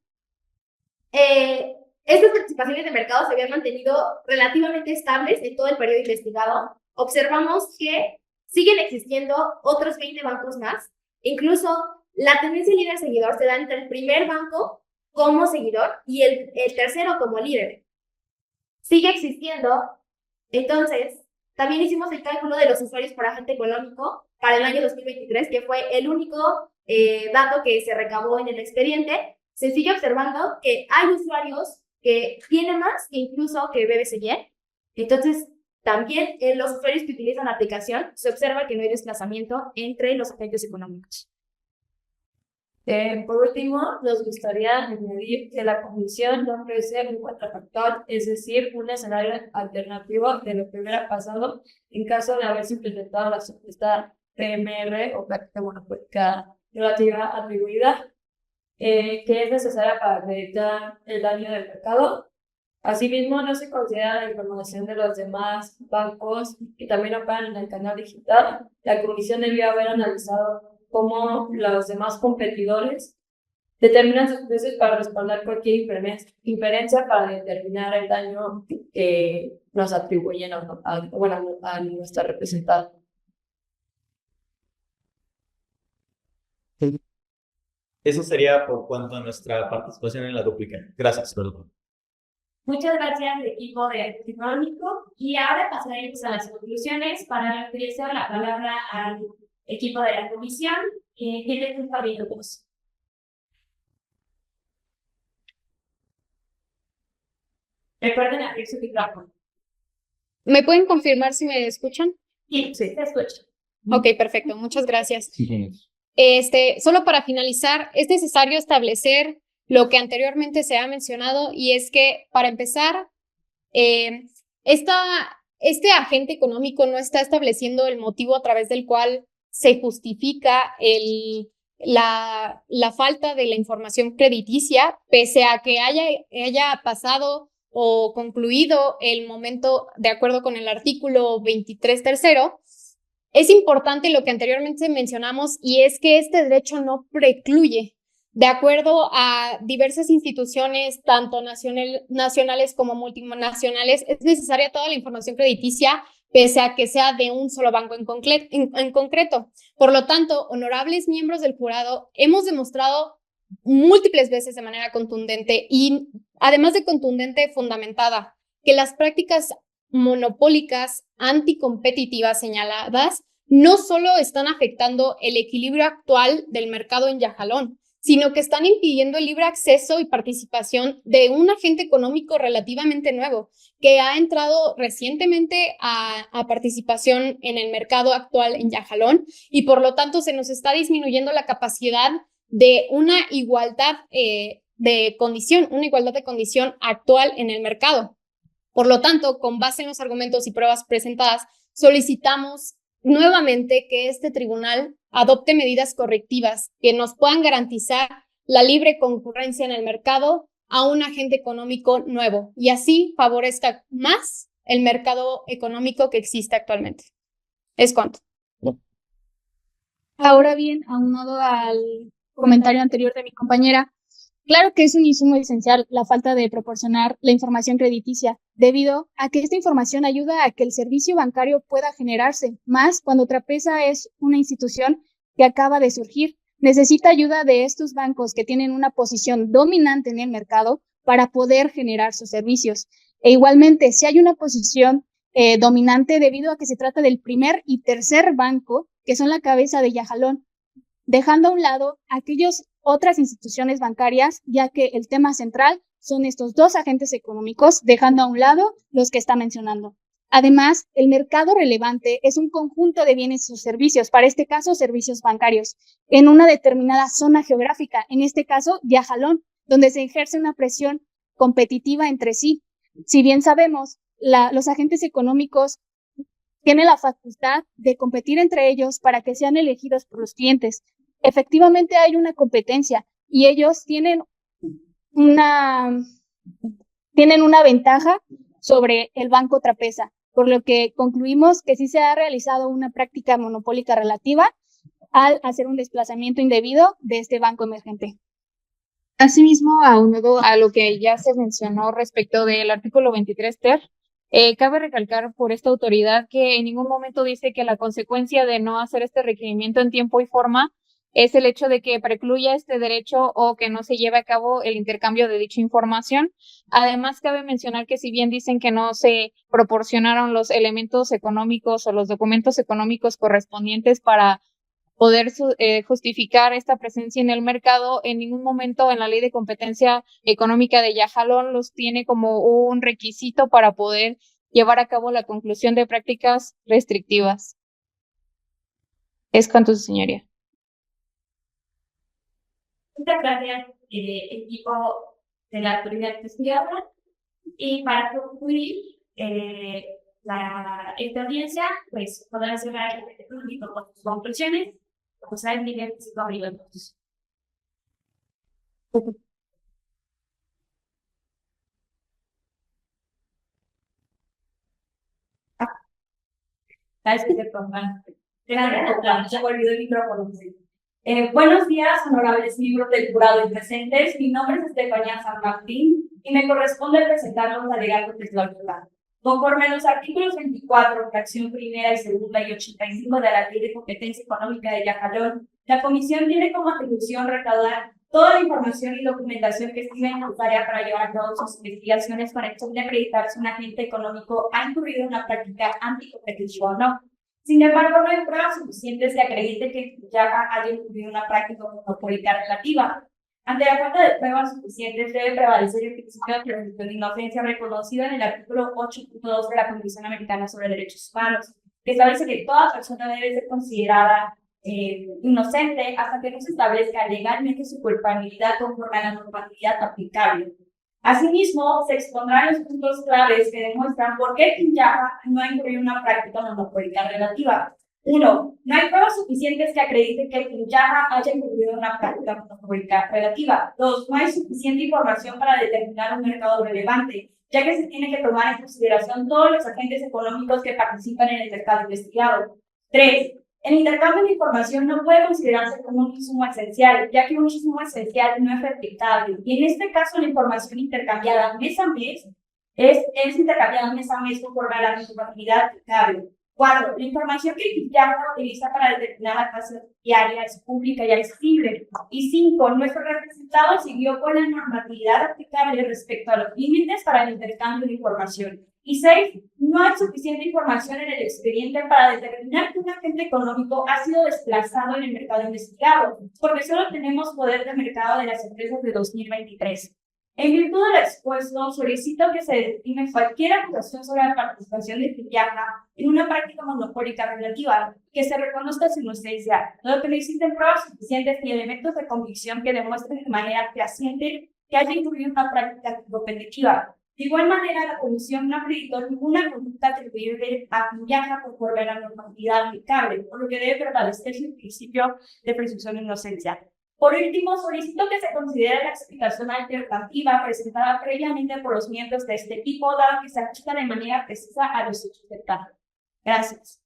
estas participaciones de mercado se habían mantenido relativamente estables en todo el periodo investigado. Observamos que siguen existiendo otros 20 bancos más. Incluso la tendencia líder seguidor se da entre el primer banco como seguidor y el tercero como líder. Sigue existiendo. Entonces, también hicimos el cálculo de los usuarios por agente económico para el año 2023, que fue el único dato que se recabó en el expediente. Se sigue observando que hay usuarios que tienen más que incluso que BBCY. Entonces, también en los usuarios que utilizan la aplicación se observa que no hay desplazamiento entre los agentes económicos. Por último, nos gustaría añadir que la comisión no ofrece un contrafactual, es decir, un escenario alternativo de lo que hubiera pasado en caso de haberse implementado la supuesta PMR o práctica monopólica relativa atribuida, que es necesaria para acreditar el daño del mercado. Asimismo, no se considera la información de los demás bancos que también operan en el canal digital. La comisión debió haber analizado cómo los demás competidores determinan sus precios para respaldar cualquier inferencia para determinar el daño que nos atribuyen a nuestra representada. Eso sería por cuanto a nuestra participación en la dúplica. Gracias, perdón. Muchas gracias, equipo de Agente Económico. Y ahora pasaremos a las conclusiones para referirse la palabra al equipo de la comisión. Tiene un par de minutos. Recuerden abrir su micrófono. ¿Me pueden confirmar si me escuchan? Sí, se escucha. Ok, perfecto. Muchas gracias. 5 minutos. Solo para finalizar, es necesario establecer lo que anteriormente se ha mencionado, y es que, para empezar, este agente económico no está estableciendo el motivo a través del cual se justifica la falta de la información crediticia, pese a que haya pasado o concluido el momento de acuerdo con el artículo 23 tercero. Es importante lo que anteriormente mencionamos, y es que este derecho no precluye. De acuerdo a diversas instituciones, tanto nacionales como multinacionales, es necesaria toda la información crediticia, pese a que sea de un solo banco en concreto. Por lo tanto, honorables miembros del jurado, hemos demostrado múltiples veces de manera contundente, y además de contundente, fundamentada, que las prácticas monopólicas anticompetitivas señaladas no solo están afectando el equilibrio actual del mercado en Yajalón, sino que están impidiendo el libre acceso y participación de un agente económico relativamente nuevo, que ha entrado recientemente a participación en el mercado actual en Yajalón, y por lo tanto se nos está disminuyendo la capacidad de una igualdad de condición actual en el mercado. Por lo tanto, con base en los argumentos y pruebas presentadas, solicitamos nuevamente que este tribunal adopte medidas correctivas que nos puedan garantizar la libre concurrencia en el mercado a un agente económico nuevo, y así favorezca más el mercado económico que existe actualmente. Es cuanto. Ahora bien, aunado al comentario anterior de mi compañera, claro que es un insumo esencial la falta de proporcionar la información crediticia, debido a que esta información ayuda a que el servicio bancario pueda generarse, más cuando Trapesa es una institución que acaba de surgir. Necesita ayuda de estos bancos que tienen una posición dominante en el mercado para poder generar sus servicios. E igualmente, si hay una posición dominante debido a que se trata del primer y tercer banco, que son la cabeza de Yajalón, dejando a un lado aquellas otras instituciones bancarias, ya que el tema central son estos dos agentes económicos, dejando a un lado los que está mencionando. Además, el mercado relevante es un conjunto de bienes o servicios, para este caso servicios bancarios, en una determinada zona geográfica, en este caso Yajalón, donde se ejerce una presión competitiva entre sí. Si bien sabemos, los agentes económicos tienen la facultad de competir entre ellos para que sean elegidos por los clientes. Efectivamente hay una competencia y ellos tienen una ventaja sobre el Banco Trapesa, por lo que concluimos que sí se ha realizado una práctica monopólica relativa al hacer un desplazamiento indebido de este banco emergente. Asimismo, aunado a lo que ya se mencionó respecto del artículo 23 ter, cabe recalcar por esta autoridad que en ningún momento dice que la consecuencia de no hacer este requerimiento en tiempo y forma es el hecho de que precluya este derecho o que no se lleve a cabo el intercambio de dicha información. Además, cabe mencionar que si bien dicen que no se proporcionaron los elementos económicos o los documentos económicos correspondientes para poder justificar esta presencia en el mercado, en ningún momento en la Ley de Competencia Económica de Yajalón los tiene como un requisito para poder llevar a cabo la conclusión de prácticas restrictivas. Es cuanto, su señoría. Muchas gracias, equipo de la autoridad investigadora. Y para concluir esta audiencia, pues podrá cerrar el público con sus conclusiones. Pues hay nivel físico arriba. ¿Sabes qué se pongan? Se me olvidó el micrófono. Buenos días, honorables miembros del jurado y presentes. Mi nombre es Estefanía San Martín y me corresponde presentar los alegatos de la autoridad. Conforme a los artículos 24, fracción primera y segunda y 85 de la Ley de Competencia Económica de Yajalón, la Comisión tiene como atribución recaudar toda la información y documentación que estime necesaria para llevar a cabo sus investigaciones con el fin de acreditar si un agente económico ha incurrido en una práctica anticompetitiva o no. Sin embargo, no hay pruebas suficientes que acredite que ya haya incurrido en una práctica monopólica relativa. Ante la falta de pruebas suficientes, debe prevalecer el principio de presunción de inocencia reconocido en el artículo 8.2 de la Convención Americana sobre Derechos Humanos, que establece que toda persona debe ser considerada inocente hasta que no se establezca legalmente su culpabilidad conforme a la normatividad aplicable. Asimismo, se expondrán los puntos claves que demuestran por qué Quinyaja no ha incurrido en una práctica monopólica relativa. 1. No hay pruebas suficientes que acrediten que Quinyaja haya incurrido en una práctica monopólica relativa. 2. No hay suficiente información para determinar un mercado relevante, ya que se tiene que tomar en consideración todos los agentes económicos que participan en el mercado investigado. 3. El intercambio de información no puede considerarse como un insumo esencial, ya que un insumo esencial no es replicable. Y en este caso, la información intercambiada mes a mes es intercambiada mes a mes conforme a la normatividad aplicable. 4. La información que Quinyaja utiliza para determinar la tasa diaria es pública y accesible. Y 5. Nuestro representado siguió con la normatividad aplicable respecto a los límites para el intercambio de información. Y 6. No hay suficiente información en el expediente para determinar que un agente económico ha sido desplazado en el mercado investigado, porque solo tenemos poder de mercado de las empresas de 2023. En virtud de lo expuesto, solicito que se desestime cualquier acusación sobre la participación de Quinyaja en una práctica monopólica relativa, que se reconozca su inocencia, dado que no existen pruebas suficientes ni elementos de convicción que demuestren de manera fehaciente que haya incurrido en una práctica competitiva. De igual manera, la Comisión no acreditó ninguna conducta atribuible a Quinyaja conforme a la normatividad aplicable, por lo que debe prevalecer el principio de presunción de inocencia. Por último, solicito que se considere la explicación alternativa presentada previamente por los miembros de este equipo, dado que se ajusta de manera precisa a los hechos del caso. Gracias.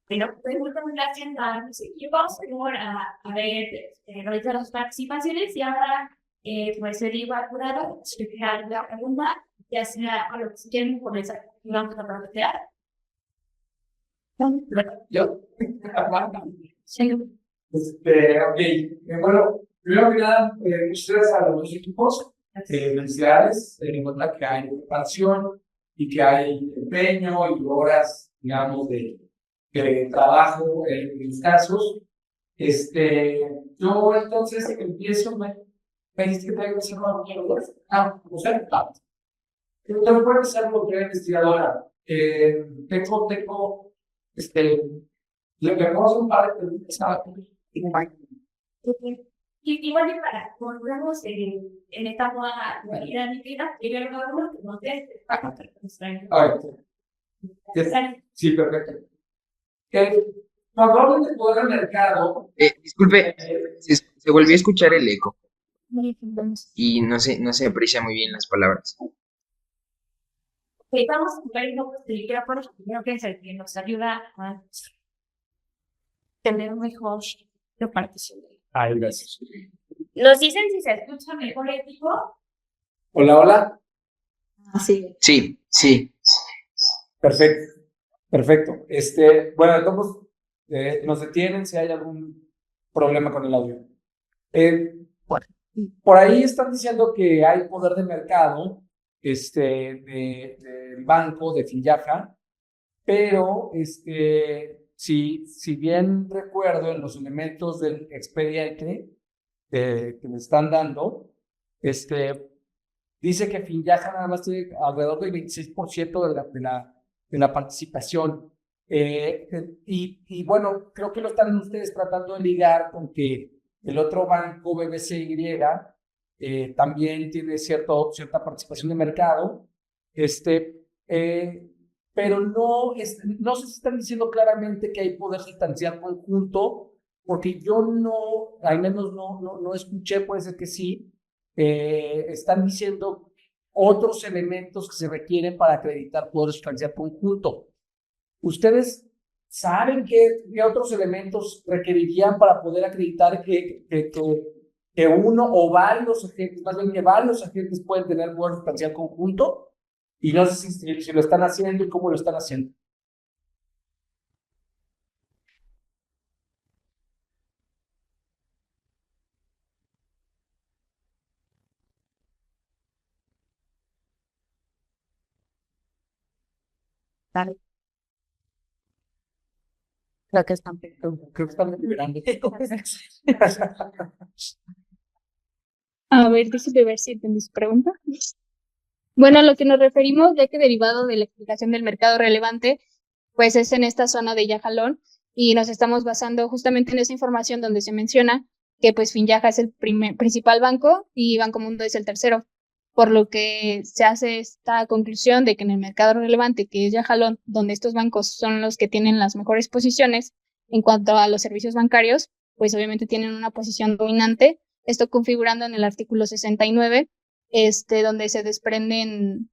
Bueno, pues muchas gracias a los equipos por haber realizado las participaciones y ahora pues el igual jurado explicar la pregunta, ya sea a lo que se quieren comenzar. Vamos a plantear. Yo. Sí. Ok, bueno, primero que nada, muchas gracias a los dos equipos. Felicidades, ten en cuenta que hay preparación y que hay empeño y horas, digamos, de trabajo en los casos. Yo entonces empiezo, me dijiste que tengo que ser una investigadora. No sé, yo tengo que empezar como investigadora. Tengo le pegamos un par de preguntas a Y bueno, para volvamos en esta moda dinámica, yo le hago que no te sí, perfecto. Normalmente todo el mercado. Disculpe, se volvió a escuchar el eco y no se aprecia muy bien las palabras. Vamos a ver un poco de micrófono, creo que es el que nos ayuda a tener un mejor repartición. Ay, gracias. ¿Nos dicen si se escucha mejor el equipo? Hola, hola. Sí. Sí. Perfecto. Perfecto. Bueno, entonces nos detienen si hay algún problema con el audio. Por ahí están diciendo que hay poder de mercado del banco, de Finjaja, pero si bien recuerdo en los elementos del expediente que me están dando, dice que Finjaja nada más tiene alrededor del 26% de la participación. Y bueno, creo que lo están ustedes tratando de ligar con que el otro banco, BBCY, también tiene cierta participación de mercado, pero no se están diciendo claramente que hay poder sustancial conjunto, porque yo al menos no escuché, puede ser que sí, están diciendo otros elementos que se requieren para acreditar poder sustancial conjunto. ¿Ustedes saben qué otros elementos requerirían para poder acreditar que uno o varios agentes, más bien que varios agentes pueden tener poder sustancial conjunto? Y no sé si lo están haciendo y cómo lo están haciendo. Dale. Creo que están liberando. A ver, déjame ver si entendí su pregunta. Bueno, a lo que nos referimos, ya que derivado de la explicación del mercado relevante, pues es en esta zona de Yajalón y nos estamos basando justamente en esa información donde se menciona que pues Finjaja es el principal banco y Banco Mundo es el tercero, por lo que se hace esta conclusión de que en el mercado relevante, que es Yajalón, donde estos bancos son los que tienen las mejores posiciones en cuanto a los servicios bancarios, pues obviamente tienen una posición dominante, esto configurando en el artículo 69, donde se desprenden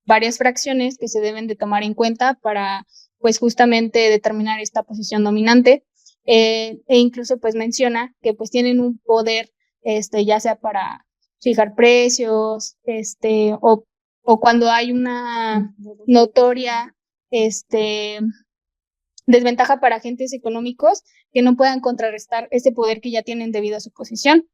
varias fracciones que se deben de tomar en cuenta para pues justamente determinar esta posición dominante, e incluso pues menciona que pues tienen un poder ya sea para fijar precios, o cuando hay una notoria desventaja para agentes económicos que no puedan contrarrestar ese poder que ya tienen debido a su posición.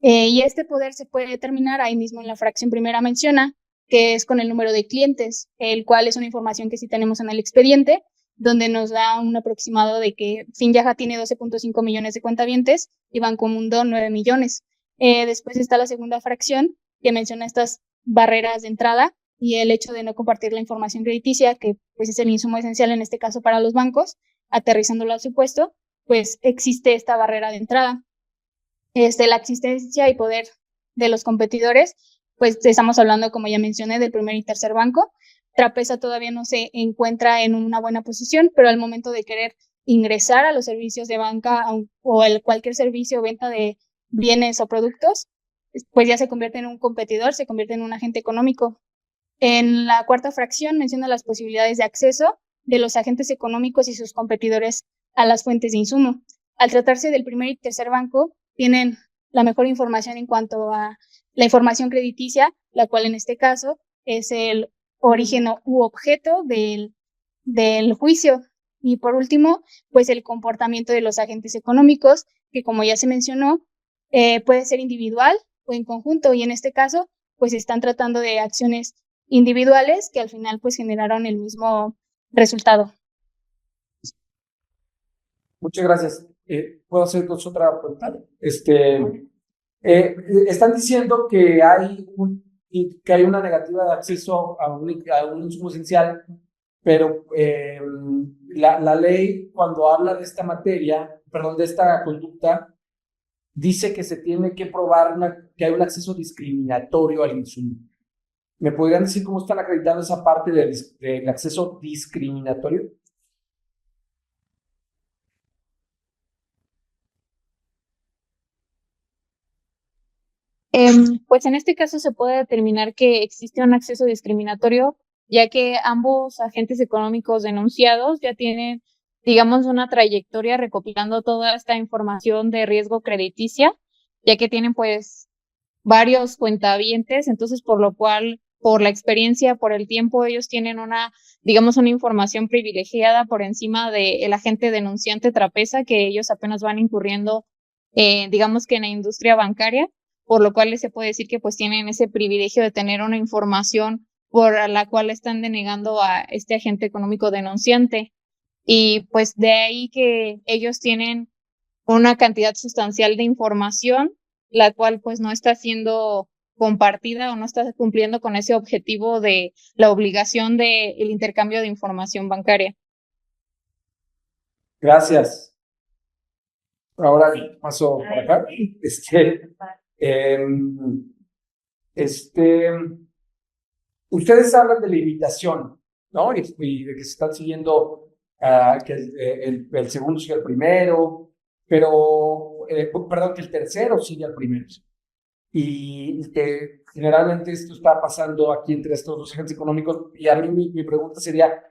Y este poder se puede determinar ahí mismo en la fracción primera menciona, que es con el número de clientes, el cual es una información que sí tenemos en el expediente, donde nos da un aproximado de que Finjaja tiene 12.5 millones de cuentavientes y Banco Mundo 9 millones. Después está la segunda fracción que menciona estas barreras de entrada y el hecho de no compartir la información crediticia, que pues es el insumo esencial en este caso para los bancos, aterrizándolo al supuesto, pues existe esta barrera de entrada. La existencia y poder de los competidores, pues estamos hablando, como ya mencioné, del primer y tercer banco. Trapeza todavía no se encuentra en una buena posición, pero al momento de querer ingresar a los servicios de banca o cualquier servicio o venta de bienes o productos, pues ya se convierte en un competidor, se convierte en un agente económico. En la cuarta fracción menciona las posibilidades de acceso de los agentes económicos y sus competidores a las fuentes de insumo. Al tratarse del primer y tercer banco, tienen la mejor información en cuanto a la información crediticia, la cual en este caso es el origen u objeto del juicio. Y por último, pues el comportamiento de los agentes económicos, que como ya se mencionó, puede ser individual o en conjunto, y en este caso, pues están tratando de acciones individuales que al final pues generaron el mismo resultado. Muchas gracias. ¿Puedo hacer otra pregunta? Están diciendo que hay una negativa de acceso a un insumo esencial, pero la ley, cuando habla de esta materia, perdón, de esta conducta, dice que se tiene que probar que hay un acceso discriminatorio al insumo. ¿Me podrían decir cómo están acreditando esa parte del acceso discriminatorio? Pues en este caso se puede determinar que existe un acceso discriminatorio, ya que ambos agentes económicos denunciados ya tienen, digamos, una trayectoria recopilando toda esta información de riesgo crediticia, ya que tienen pues varios cuentavientes, entonces por lo cual por la experiencia, por el tiempo, ellos tienen digamos, una información privilegiada por encima del agente denunciante trapeza, que ellos apenas van incurriendo, digamos que en la industria bancaria, por lo cual se puede decir que pues tienen ese privilegio de tener una información por la cual están denegando a este agente económico denunciante. Y pues de ahí que ellos tienen una cantidad sustancial de información, la cual pues no está siendo compartida o no está cumpliendo con ese objetivo de la obligación del intercambio de información bancaria. Gracias. Ahora paso por acá. Ustedes hablan de la imitación, ¿no? Y de que se están siguiendo, que el segundo sigue al primero, pero, perdón, que el tercero sigue al primero. Y que generalmente esto está pasando aquí entre estos dos agentes económicos. Y a mí mi pregunta sería,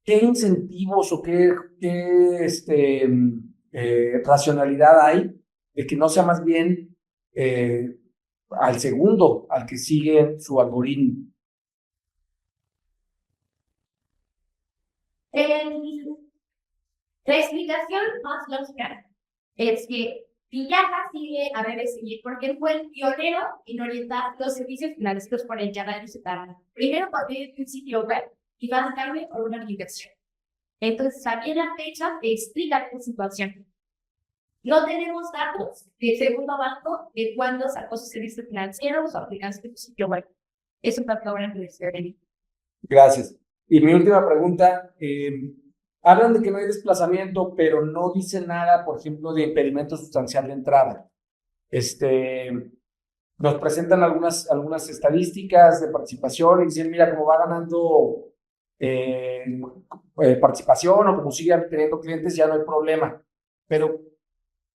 ¿qué incentivos o qué racionalidad hay de que no sea más bien al segundo, al que sigue su algoritmo? La explicación más lógica es que Villaja sigue a BBC porque él fue el pionero en orientar los servicios financieros por el canal digital. Primero por medio de un sitio web y más tarde por una aplicación. Entonces, también la fecha explica la situación. No tenemos datos del segundo banco de cuándo sacó sus servicios financieros o aplicaciones de su sitio web. Eso para que ahora me. Gracias. Y mi última pregunta, hablan de que no hay desplazamiento, pero no dicen nada, por ejemplo, de impedimento sustancial de entrada. Nos presentan algunas estadísticas de participación y dicen, mira, como va ganando participación o como sigue teniendo clientes, ya no hay problema. Pero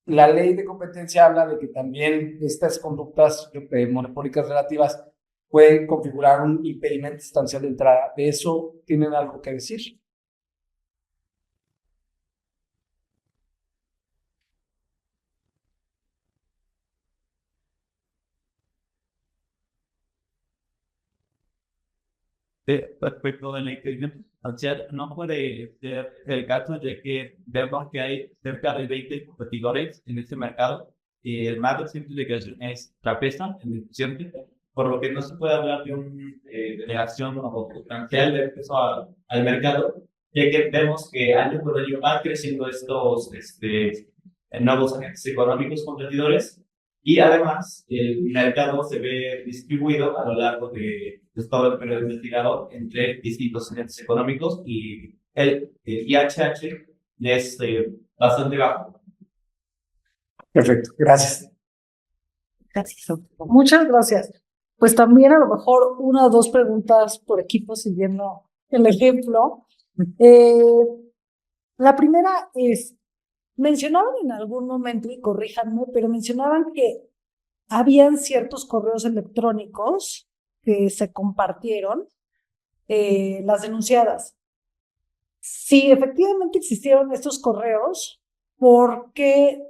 la ley de competencia habla de que también estas conductas monopólicas relativas pueden configurar un impedimento sustancial de entrada. ¿De eso tienen algo que decir? Respecto del impedimento sustancial, no puede ser el caso de que vemos que hay cerca de 20 competidores en este mercado y el más reciente de creación es Trapeza, el denunciante, por lo que no se puede hablar de una delegación o sustancial de acceso al mercado, ya que vemos que año por año van creciendo estos nuevos agentes económicos competidores y además el mercado se ve distribuido a lo largo de todo el periodo investigado entre distintos agentes económicos y el IHH es bastante bajo. Perfecto, gracias. Gracias. Muchas gracias. Pues también a lo mejor una o dos preguntas por equipo siguiendo el ejemplo. La primera es, mencionaban en algún momento, y corríjanme, pero mencionaban que habían ciertos correos electrónicos que se compartieron, las denunciadas. Si efectivamente existieron estos correos, ¿por qué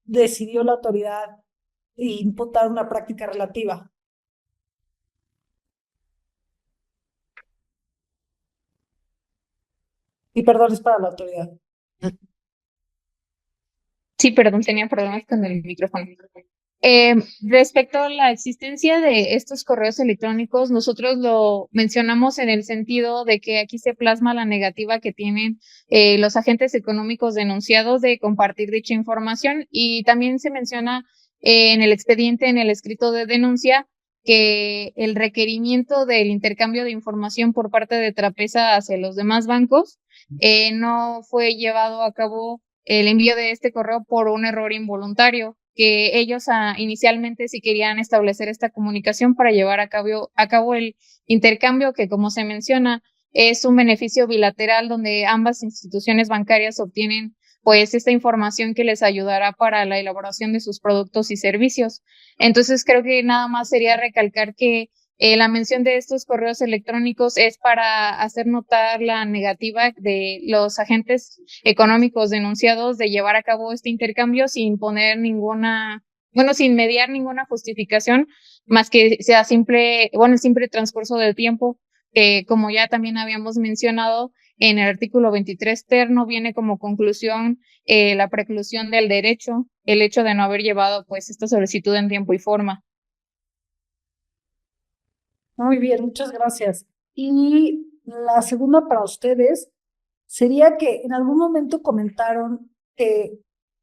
decidió la autoridad imputar una práctica relativa? Y perdón, es para la autoridad. Sí, perdón, tenía problemas con el micrófono. Respecto a la existencia de estos correos electrónicos, nosotros lo mencionamos en el sentido de que aquí se plasma la negativa que tienen los agentes económicos denunciados de compartir dicha información y también se menciona en el expediente, en el escrito de denuncia, que el requerimiento del intercambio de información por parte de Trapeza hacia los demás bancos no fue llevado a cabo el envío de este correo por un error involuntario, que ellos inicialmente sí querían establecer esta comunicación para llevar a cabo el intercambio, que como se menciona, es un beneficio bilateral donde ambas instituciones bancarias obtienen pues esta información que les ayudará para la elaboración de sus productos y servicios. Entonces creo que nada más sería recalcar que la mención de estos correos electrónicos es para hacer notar la negativa de los agentes económicos denunciados de llevar a cabo este intercambio sin poner ninguna bueno, sin mediar ninguna justificación, más que sea simple, bueno, el simple transcurso del tiempo, que como ya también habíamos mencionado, en el artículo 23 terno viene como conclusión la preclusión del derecho, el hecho de no haber llevado pues esta solicitud en tiempo y forma. Muy bien, muchas gracias. Y la segunda para ustedes sería que en algún momento comentaron que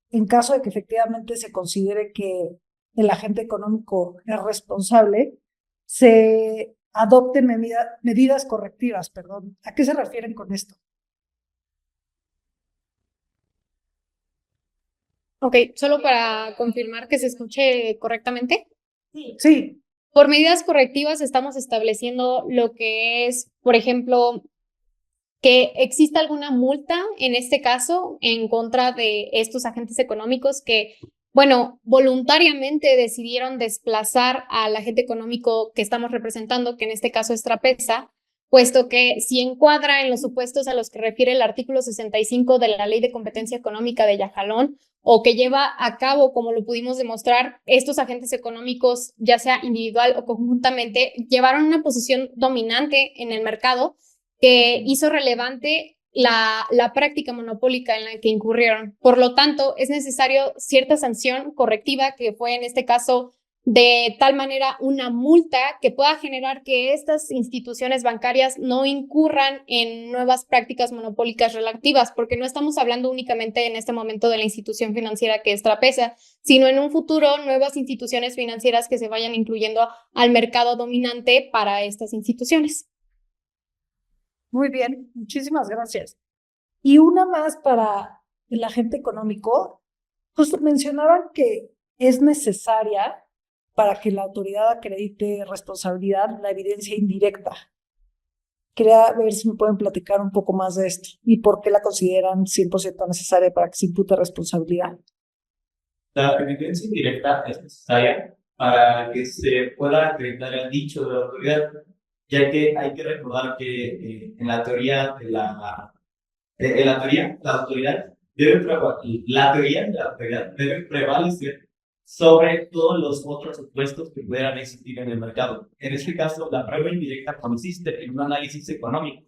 en caso de que efectivamente se considere que el agente económico es responsable, se adopten medidas correctivas, perdón. ¿A qué se refieren con esto? Ok, solo para confirmar que se escuche correctamente. Sí. Por medidas correctivas estamos estableciendo lo que es, por ejemplo, que exista alguna multa, en este caso, en contra de estos agentes económicos que, bueno, voluntariamente decidieron desplazar al agente económico que estamos representando, que en este caso es Trapesa, puesto que si encuadra en los supuestos a los que refiere el artículo 65 de la Ley de Competencia Económica de Yajalón, o que lleva a cabo, como lo pudimos demostrar, estos agentes económicos, ya sea individual o conjuntamente, llevaron una posición dominante en el mercado que hizo relevante la práctica monopólica en la que incurrieron. Por lo tanto, es necesario cierta sanción correctiva, que fue en este caso de tal manera una multa que pueda generar que estas instituciones bancarias no incurran en nuevas prácticas monopólicas relativas, porque no estamos hablando únicamente en este momento de la institución financiera que es Trapesa, sino en un futuro nuevas instituciones financieras que se vayan incluyendo al mercado dominante para estas instituciones. Muy bien, muchísimas gracias. Y una más para el agente económico. Justo mencionaban que es necesaria para que la autoridad acredite responsabilidad la evidencia indirecta. Quería ver si me pueden platicar un poco más de esto y por qué la consideran 100% necesaria para que se impute responsabilidad. La evidencia indirecta es necesaria para que se pueda acreditar el dicho de la autoridad, ya que hay que recordar que en la teoría de la autoridad debe prevalecer sobre todos los otros supuestos que pudieran existir en el mercado. En este caso, la prueba indirecta consiste en un análisis económico.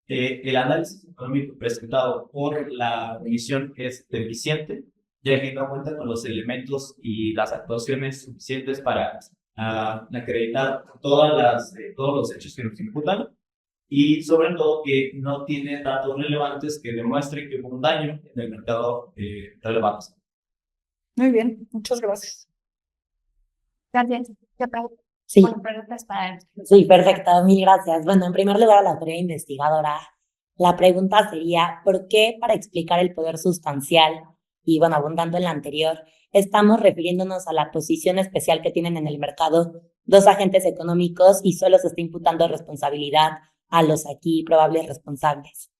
El análisis económico presentado por la revisión es deficiente, ya que no cuenta con los elementos y las actuaciones suficientes para acreditar todos los hechos que nos imputan, y sobre todo que no tiene datos relevantes que demuestren que hubo un daño en el mercado relevante. Muy bien, muchas gracias. Gracias. Sí. Bueno, preguntas para... Sí, perfecto, mil gracias. Bueno, en primer lugar, a la autoridad investigadora, la pregunta sería, ¿por qué para explicar el poder sustancial, y bueno, abundando en la anterior, estamos refiriéndonos a la posición especial que tienen en el mercado dos agentes económicos y solo se está imputando responsabilidad a los aquí probables responsables?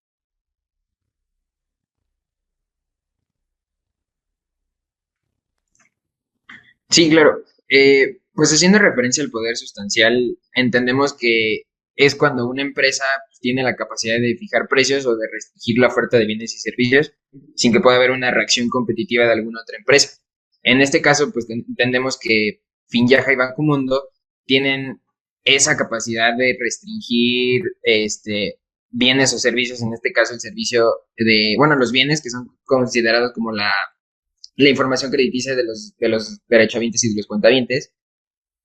Sí, claro. Pues haciendo referencia al poder sustancial, entendemos que es cuando una empresa tiene la capacidad de fijar precios o de restringir la oferta de bienes y servicios sin que pueda haber una reacción competitiva de alguna otra empresa. En este caso, pues entendemos que Finyaja y Banco Mundo tienen esa capacidad de restringir bienes o servicios, en este caso el servicio de, bueno, los bienes que son considerados como la información crediticia de los derechohabientes y de los cuentahabientes.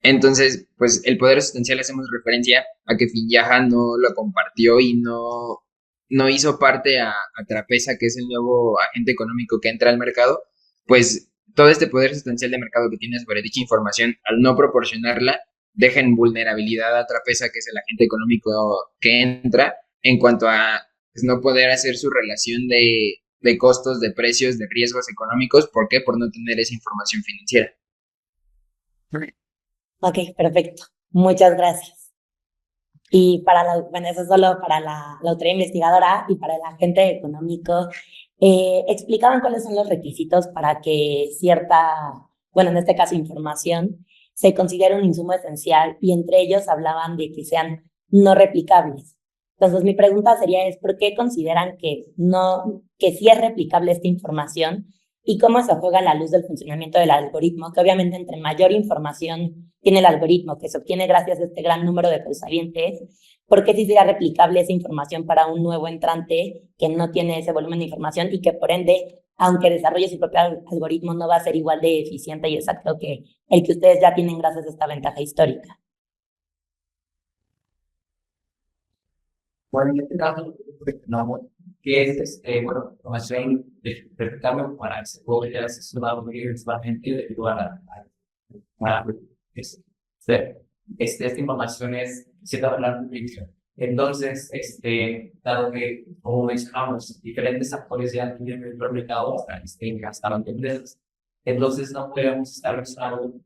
Entonces, pues el poder sustancial hacemos referencia a que Finyaja no lo compartió y no hizo parte a Trapesa, que es el nuevo agente económico que entra al mercado. Pues todo este poder sustancial de mercado que tiene sobre dicha información, al no proporcionarla, deja en vulnerabilidad a Trapesa, que es el agente económico que entra, en cuanto a pues, no poder hacer su relación de costos, de precios, de riesgos económicos. ¿Por qué? Por no tener esa información financiera. Ok, perfecto. Muchas gracias. Y bueno, eso es solo para la autoridad investigadora y para el agente económico. Explicaban cuáles son los requisitos para que bueno, en este caso información, se considere un insumo esencial, y entre ellos hablaban de que sean no replicables. Entonces, mi pregunta sería ¿por qué consideran que sí es replicable esta información y cómo se juega a la luz del funcionamiento del algoritmo, que obviamente entre mayor información tiene el algoritmo que se obtiene gracias a este gran número de causalientes, ¿por qué sí sería replicable esa información para un nuevo entrante que no tiene ese volumen de información y que por ende, aunque desarrolle su propio algoritmo, no va a ser igual de eficiente y exacto que el que ustedes ya tienen gracias a esta ventaja histórica? Bueno, en este caso, no, que bueno, información replicable para que se pueda asesorar principalmente debido a esta información es cierta verdad pública. Entonces, dado que, como mencionamos, diferentes actores ya tienen el mercado hasta entenderlos, entonces no podemos estar usando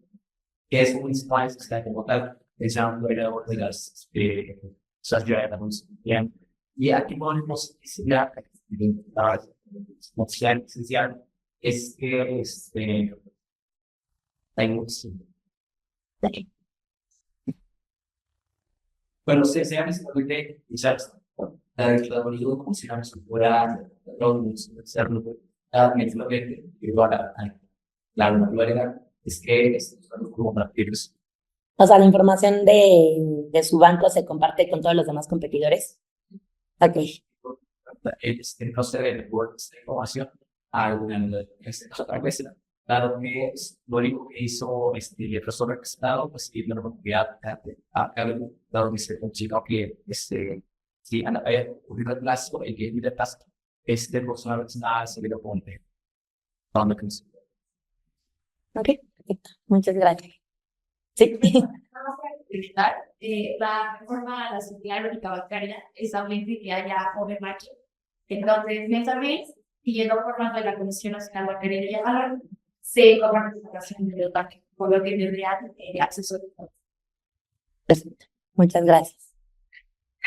que es un spice que está como tal, es ya un alrededor de las sociedades. Y aquí podemos decir la esencial es que hay muchos. Bueno, se llama simplemente quizás la algoritmo como si se fuera igual a la naturaleza es que es como partirlos. O sea, la información de su banco se comparte con todos los demás competidores. Ok. No se debe esta información a otra vez. Dado que lo único que hizo el profesor registrado, pues y la propiedad a cada dado que se consideró que si han ocurrido el plazo, el que vive el plazo, profesor registrado se lo pone. Ok, perfecto. Muchas gracias. Sí. La reforma a la sociedad única bancaria establece que haya overmatching. Entonces, mes a mes, siguiendo formas de la Comisión Nacional Bancaria de Valor, se cobra participación del banco, por lo que tendría acceso. Perfecto. Muchas gracias.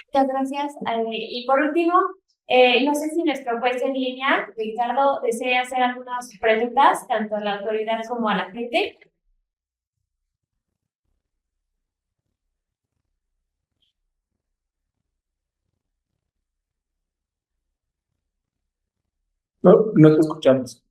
Muchas gracias. Y por último, no sé si nuestro juez en línea, Ricardo, desea hacer algunas preguntas, tanto a la autoridad como a la gente. No te escuchamos.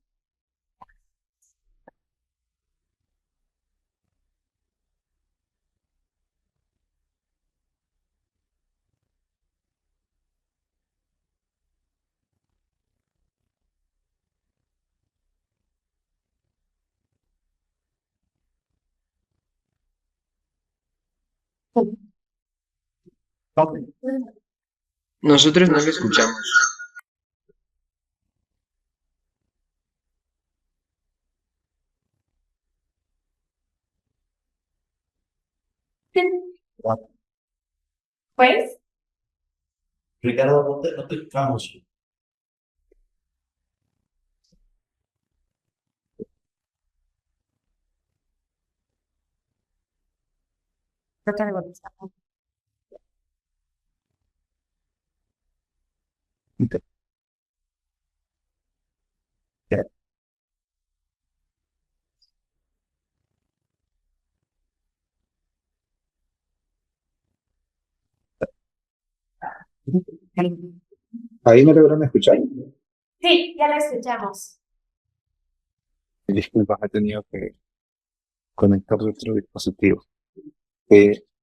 Nosotros no lo escuchamos. Pues, Ricardo, no te escuchamos. Ahí me logran escuchar. sí, ya lo escuchamos. Disculpa, he tenido que conectar otro dispositivo.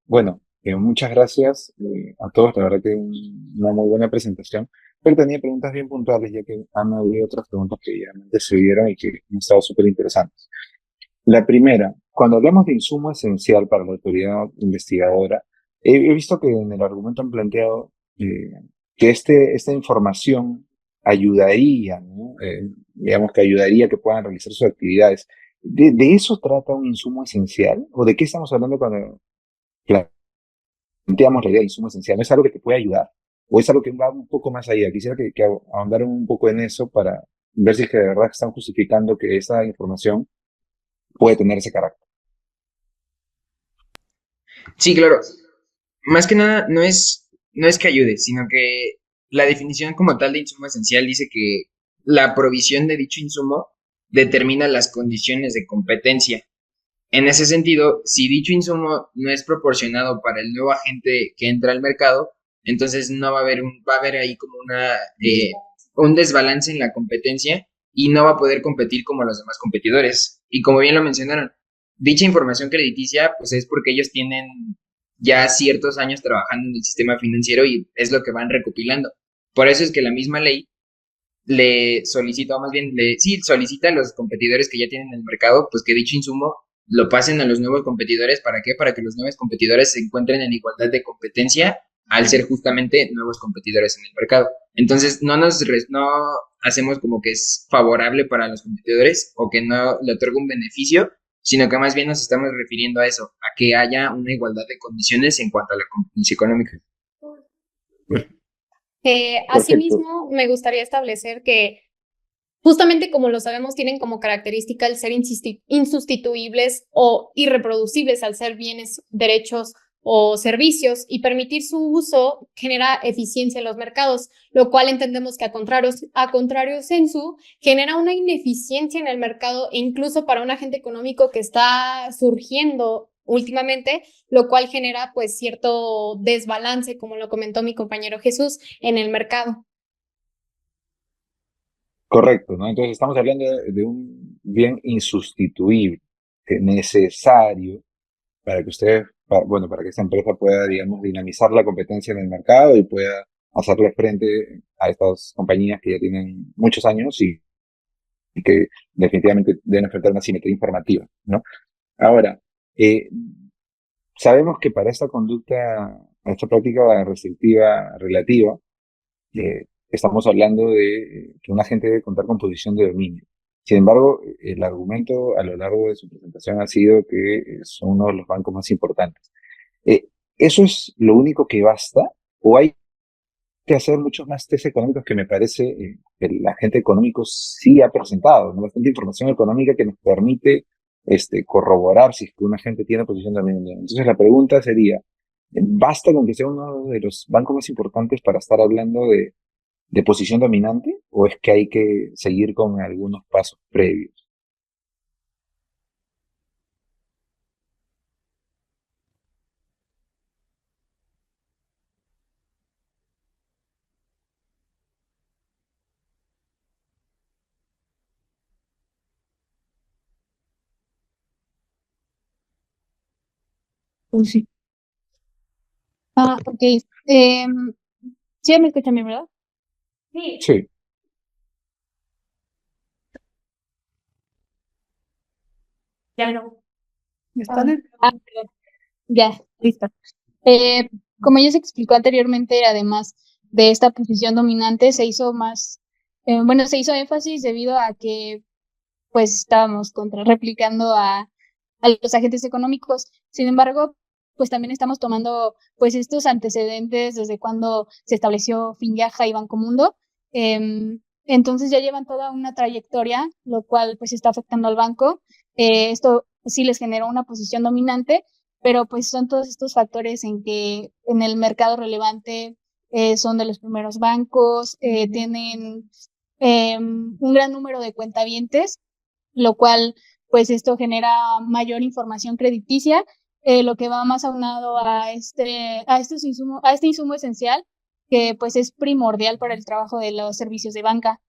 Bueno, muchas gracias a todos. La verdad que una muy buena presentación. Pero tenía preguntas bien puntuales, ya que han habido otras preguntas que ya me antecedieron y que han estado súper interesantes. La primera, cuando hablamos de insumo esencial para la autoridad investigadora, he visto que en el argumento han planteado que esta información ayudaría, ¿no? Digamos que ayudaría a que puedan realizar sus actividades. ¿De eso trata un insumo esencial? ¿O de qué estamos hablando cuando planteamos la idea de insumo esencial? ¿No es algo que te puede ayudar? ¿O es algo que va un poco más allá? Quisiera que ahondaran un poco en eso para ver si es que de verdad están justificando que esa información puede tener ese carácter. Sí, claro. Más que nada, no es que ayude, sino que la definición como tal de insumo esencial dice que la provisión de dicho insumo determina las condiciones de competencia. En ese sentido, si dicho insumo no es proporcionado para el nuevo agente que entra al mercado, entonces no va a haber ahí como un desbalance en la competencia y no va a poder competir como los demás competidores. Y como bien lo mencionaron, dicha información crediticia, pues es porque ellos tienen ya ciertos años trabajando en el sistema financiero y es lo que van recopilando. Por eso es que la misma ley le solicita, o más bien, sí, solicita a los competidores que ya tienen en el mercado, pues que dicho insumo lo pasen a los nuevos competidores. ¿Para qué? Para que los nuevos competidores se encuentren en igualdad de competencia al ser justamente nuevos competidores en el mercado. Entonces, no hacemos como que es favorable para los competidores o que no le otorga un beneficio, sino que más bien nos estamos refiriendo a eso, a que haya una igualdad de condiciones en cuanto a la competencia económica. Asimismo, me gustaría establecer que justamente como lo sabemos, tienen como característica el ser insustituibles o irreproducibles al ser bienes, derechos o servicios, y permitir su uso genera eficiencia en los mercados, lo cual entendemos que a contrario sensu genera una ineficiencia en el mercado e incluso para un agente económico que está surgiendo últimamente, lo cual genera pues cierto desbalance, como lo comentó mi compañero Jesús, en el mercado. Correcto, ¿no? Entonces estamos hablando de un bien insustituible, necesario para que para que esta empresa pueda, digamos, dinamizar la competencia en el mercado y pueda hacerle frente a estas compañías que ya tienen muchos años y que definitivamente deben enfrentar una simetría informativa, ¿no? Ahora, sabemos que para esta esta práctica restrictiva relativa, estamos hablando de que un agente debe contar con posición de dominio. Sin embargo, el argumento a lo largo de su presentación ha sido que son uno de los bancos más importantes. ¿Eso es lo único que basta? ¿O hay que hacer muchos más test económicos que me parece que el agente económico sí ha presentado, ¿no? Bastante información económica que nos permite corroborar si es que un agente tiene posición de dominio? Entonces la pregunta sería, ¿basta con que sea uno de los bancos más importantes para estar hablando de posición dominante, o es que hay que seguir con algunos pasos previos? Sí. Ok. Sí, me escuchan bien, ¿verdad? Sí. Sí. Ya no. ¿Están Perdón. Ya, listo. Como ya se explicó anteriormente, además de esta posición dominante, se hizo se hizo énfasis debido a que pues estábamos replicando a los agentes económicos. Sin embargo, pues también estamos tomando pues estos antecedentes desde cuando se estableció Finviaja y Banco Mundo. Entonces ya llevan toda una trayectoria, lo cual pues está afectando al banco. Esto sí les generó una posición dominante, pero pues son todos estos factores en que en el mercado relevante son de los primeros bancos, tienen un gran número de cuentavientes, lo cual pues esto genera mayor información crediticia, lo que va más aunado a este insumo esencial, que pues es primordial para el trabajo de los servicios de banca.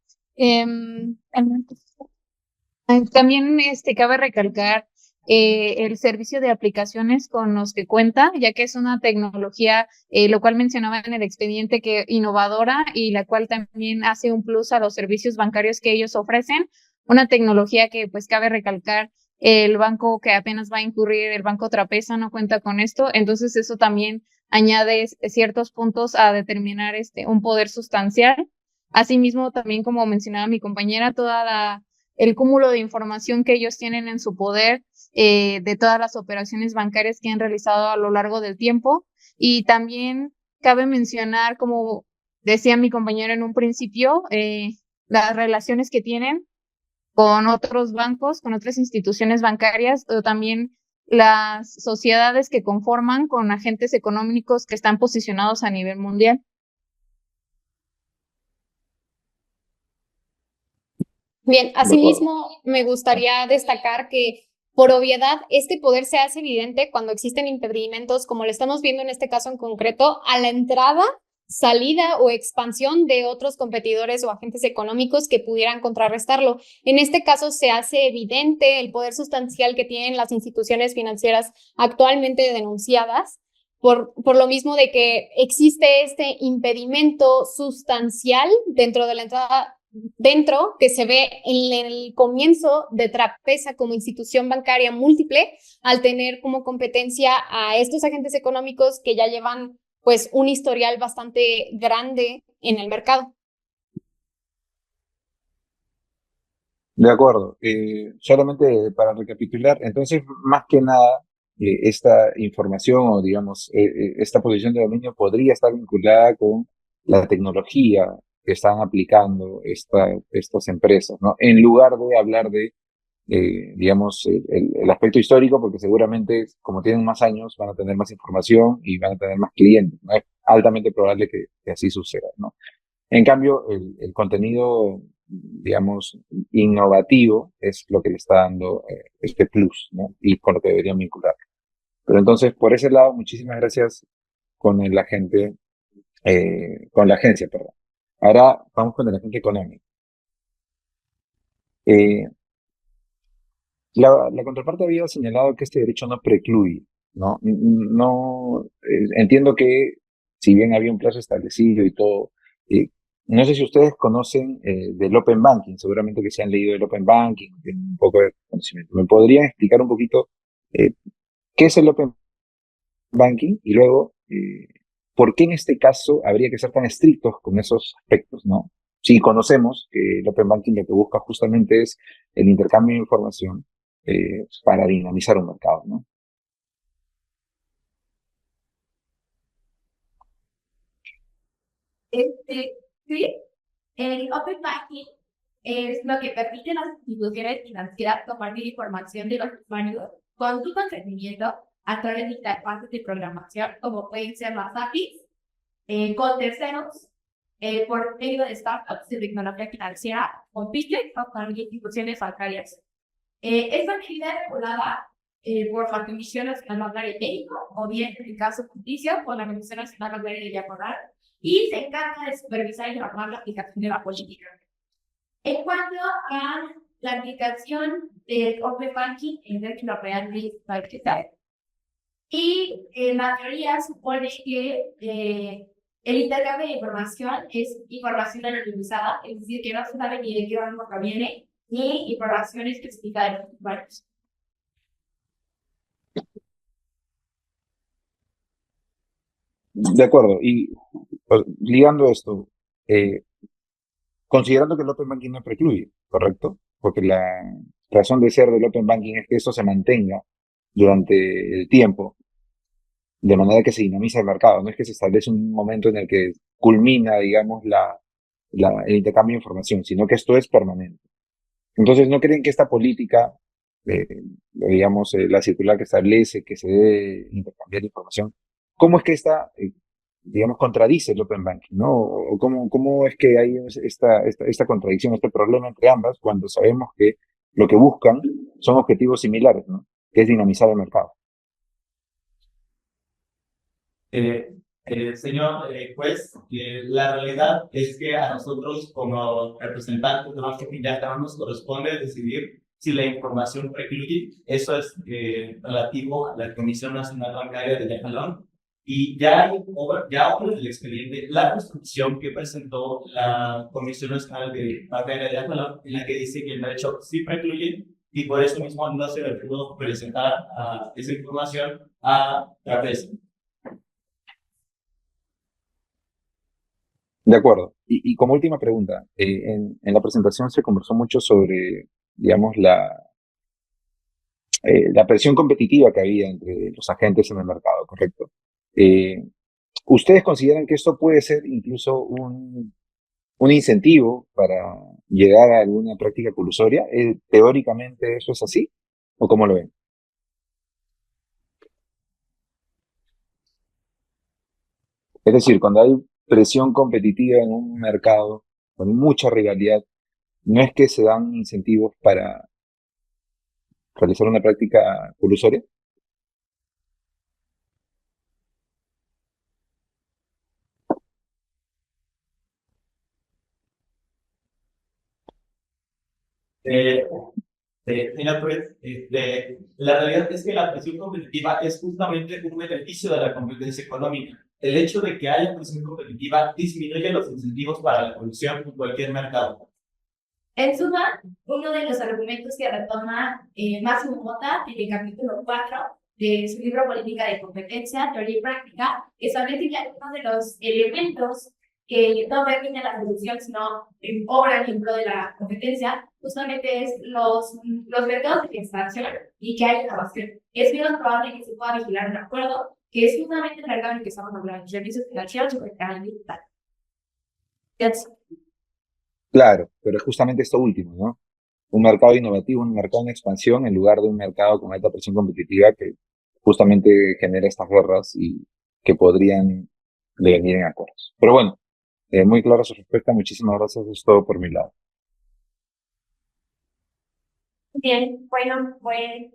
También cabe recalcar el servicio de aplicaciones con los que cuenta, ya que es una tecnología, lo cual mencionaba en el expediente, que innovadora y la cual también hace un plus a los servicios bancarios que ellos ofrecen. Una tecnología que pues cabe recalcar, el banco que apenas va a incurrir, el Banco Trapeza, no cuenta con esto, entonces eso también añade ciertos puntos a determinar un poder sustancial. Asimismo, también como mencionaba mi compañera, el cúmulo de información que ellos tienen en su poder, de todas las operaciones bancarias que han realizado a lo largo del tiempo. Y también cabe mencionar, como decía mi compañero en un principio, las relaciones que tienen con otros bancos, con otras instituciones bancarias, o también las sociedades que conforman con agentes económicos que están posicionados a nivel mundial. Bien, asimismo, me gustaría destacar que por obviedad este poder se hace evidente cuando existen impedimentos, como lo estamos viendo en este caso en concreto, a la entrada salida o expansión de otros competidores o agentes económicos que pudieran contrarrestarlo. En este caso se hace evidente el poder sustancial que tienen las instituciones financieras actualmente denunciadas, por lo mismo de que existe este impedimento sustancial dentro de la entrada, que se ve en el comienzo de Trapesa como institución bancaria múltiple, al tener como competencia a estos agentes económicos que ya llevan pues un historial bastante grande en el mercado. De acuerdo. Solamente para recapitular, entonces, más que nada, esta información o, digamos, esta posición de dominio podría estar vinculada con la tecnología que están aplicando estas empresas, ¿no? En lugar de hablar de, digamos, el aspecto histórico, porque seguramente, como tienen más años, van a tener más información y van a tener más clientes, ¿no? Es altamente probable que así suceda, ¿no? En cambio, el contenido, digamos, innovativo es lo que le está dando este plus, ¿no? Y con lo que deberían vincular. Pero entonces, por ese lado, muchísimas gracias con el agente, con la agencia, perdón. Ahora vamos con el agente económico. Eh, la contraparte había señalado que este derecho no precluye, ¿no? No, entiendo que si bien había un plazo establecido y todo, eh, no sé si ustedes conocen del Open Banking, seguramente que se han leído del Open Banking, tienen un poco de conocimiento. ¿Me podrían explicar un poquito qué es el Open Banking y luego por qué en este caso habría que ser tan estrictos con esos aspectos, ¿no? Si conocemos que el Open Banking lo que busca justamente es el intercambio de información para dinamizar un mercado, ¿no? Sí, el Open Banking es lo que permite a las instituciones financieras compartir información de los usuarios con su consentimiento a través de interfaces de programación, como pueden ser las APIs, con terceros, por medio de startups de tecnología financiera, con fintech o con instituciones bancarias. Esta medida es regulada por la Comisión Nacional Bancaria de México, o bien, en el caso de justicia, por la Comisión Nacional Bancaria de Diagonal, y se encarga de supervisar y normar la aplicación de la política. En cuanto a la aplicación del Open Banking en derecho real digital, y la teoría supone que el intercambio de información es información anonimizada, es decir, que no se sabe ni de qué banco proviene, ni información específica de los usuarios. De acuerdo. Y pues, ligando esto, considerando que el Open Banking no precluye, ¿correcto? Porque la razón de ser del Open Banking es que esto se mantenga durante el tiempo, de manera que se dinamiza el mercado. No es que se establece un momento en el que culmina, digamos, el intercambio de información, sino que esto es permanente. Entonces, ¿no creen que esta política, digamos, la circular que establece que se debe intercambiar información, cómo es que esta, digamos, contradice el Open Banking, ¿no? O cómo es que hay esta contradicción, este problema entre ambas, cuando sabemos que lo que buscan son objetivos similares, ¿no? Que es dinamizar el mercado. Señor juez, la realidad es que a nosotros como representantes de marketing ya nos corresponde decidir si la información precluye. Eso es relativo a la Comisión Nacional Bancaria de Yajalón. Y ya obra del expediente la construcción que presentó la Comisión Nacional Bancaria de Yajalón, en la que dice que el derecho sí precluye y por eso mismo no se le pudo presentar esa información a la prensa. De acuerdo. Y como última pregunta, en la presentación se conversó mucho sobre, digamos, la presión competitiva que había entre los agentes en el mercado, ¿correcto? ¿Ustedes consideran que esto puede ser incluso un incentivo para llegar a alguna práctica colusoria? ¿Teóricamente eso es así? ¿O cómo lo ven? Es decir, cuando hay presión competitiva en un mercado con mucha rivalidad, no es que se dan incentivos para realizar una práctica colusoria. Mira, pues, la realidad es que la presión competitiva es justamente un beneficio de la competencia económica. El hecho de que haya presión competitiva disminuye los incentivos para la producción en cualquier mercado. En suma, uno de los argumentos que retoma Máximo Mota en el capítulo 4 de su libro Política de Competencia, Teoría y Práctica, establece que algunos de los elementos que no permiten la producción, sino obran en pro de la competencia, justamente es los mercados de expansión y que hay innovación. Es menos probable que se pueda vigilar un acuerdo, que es justamente el mercado en el que estamos hablando, servicios financieros y mercado digital. Claro, pero es justamente esto último, ¿no? Un mercado innovativo, un mercado en expansión, en lugar de un mercado con alta presión competitiva que justamente genera estas guerras y que podrían venir en acuerdos. Pero bueno, muy clara su respuesta. Muchísimas gracias. Eso es todo por mi lado. Bien, bueno, pues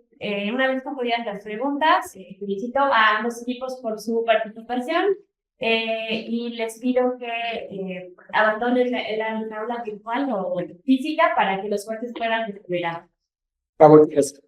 una vez concluidas las preguntas, felicito a ambos equipos por su participación y les pido que abandonen la aula virtual o física para que los jueces puedan desarrollar. Gracias.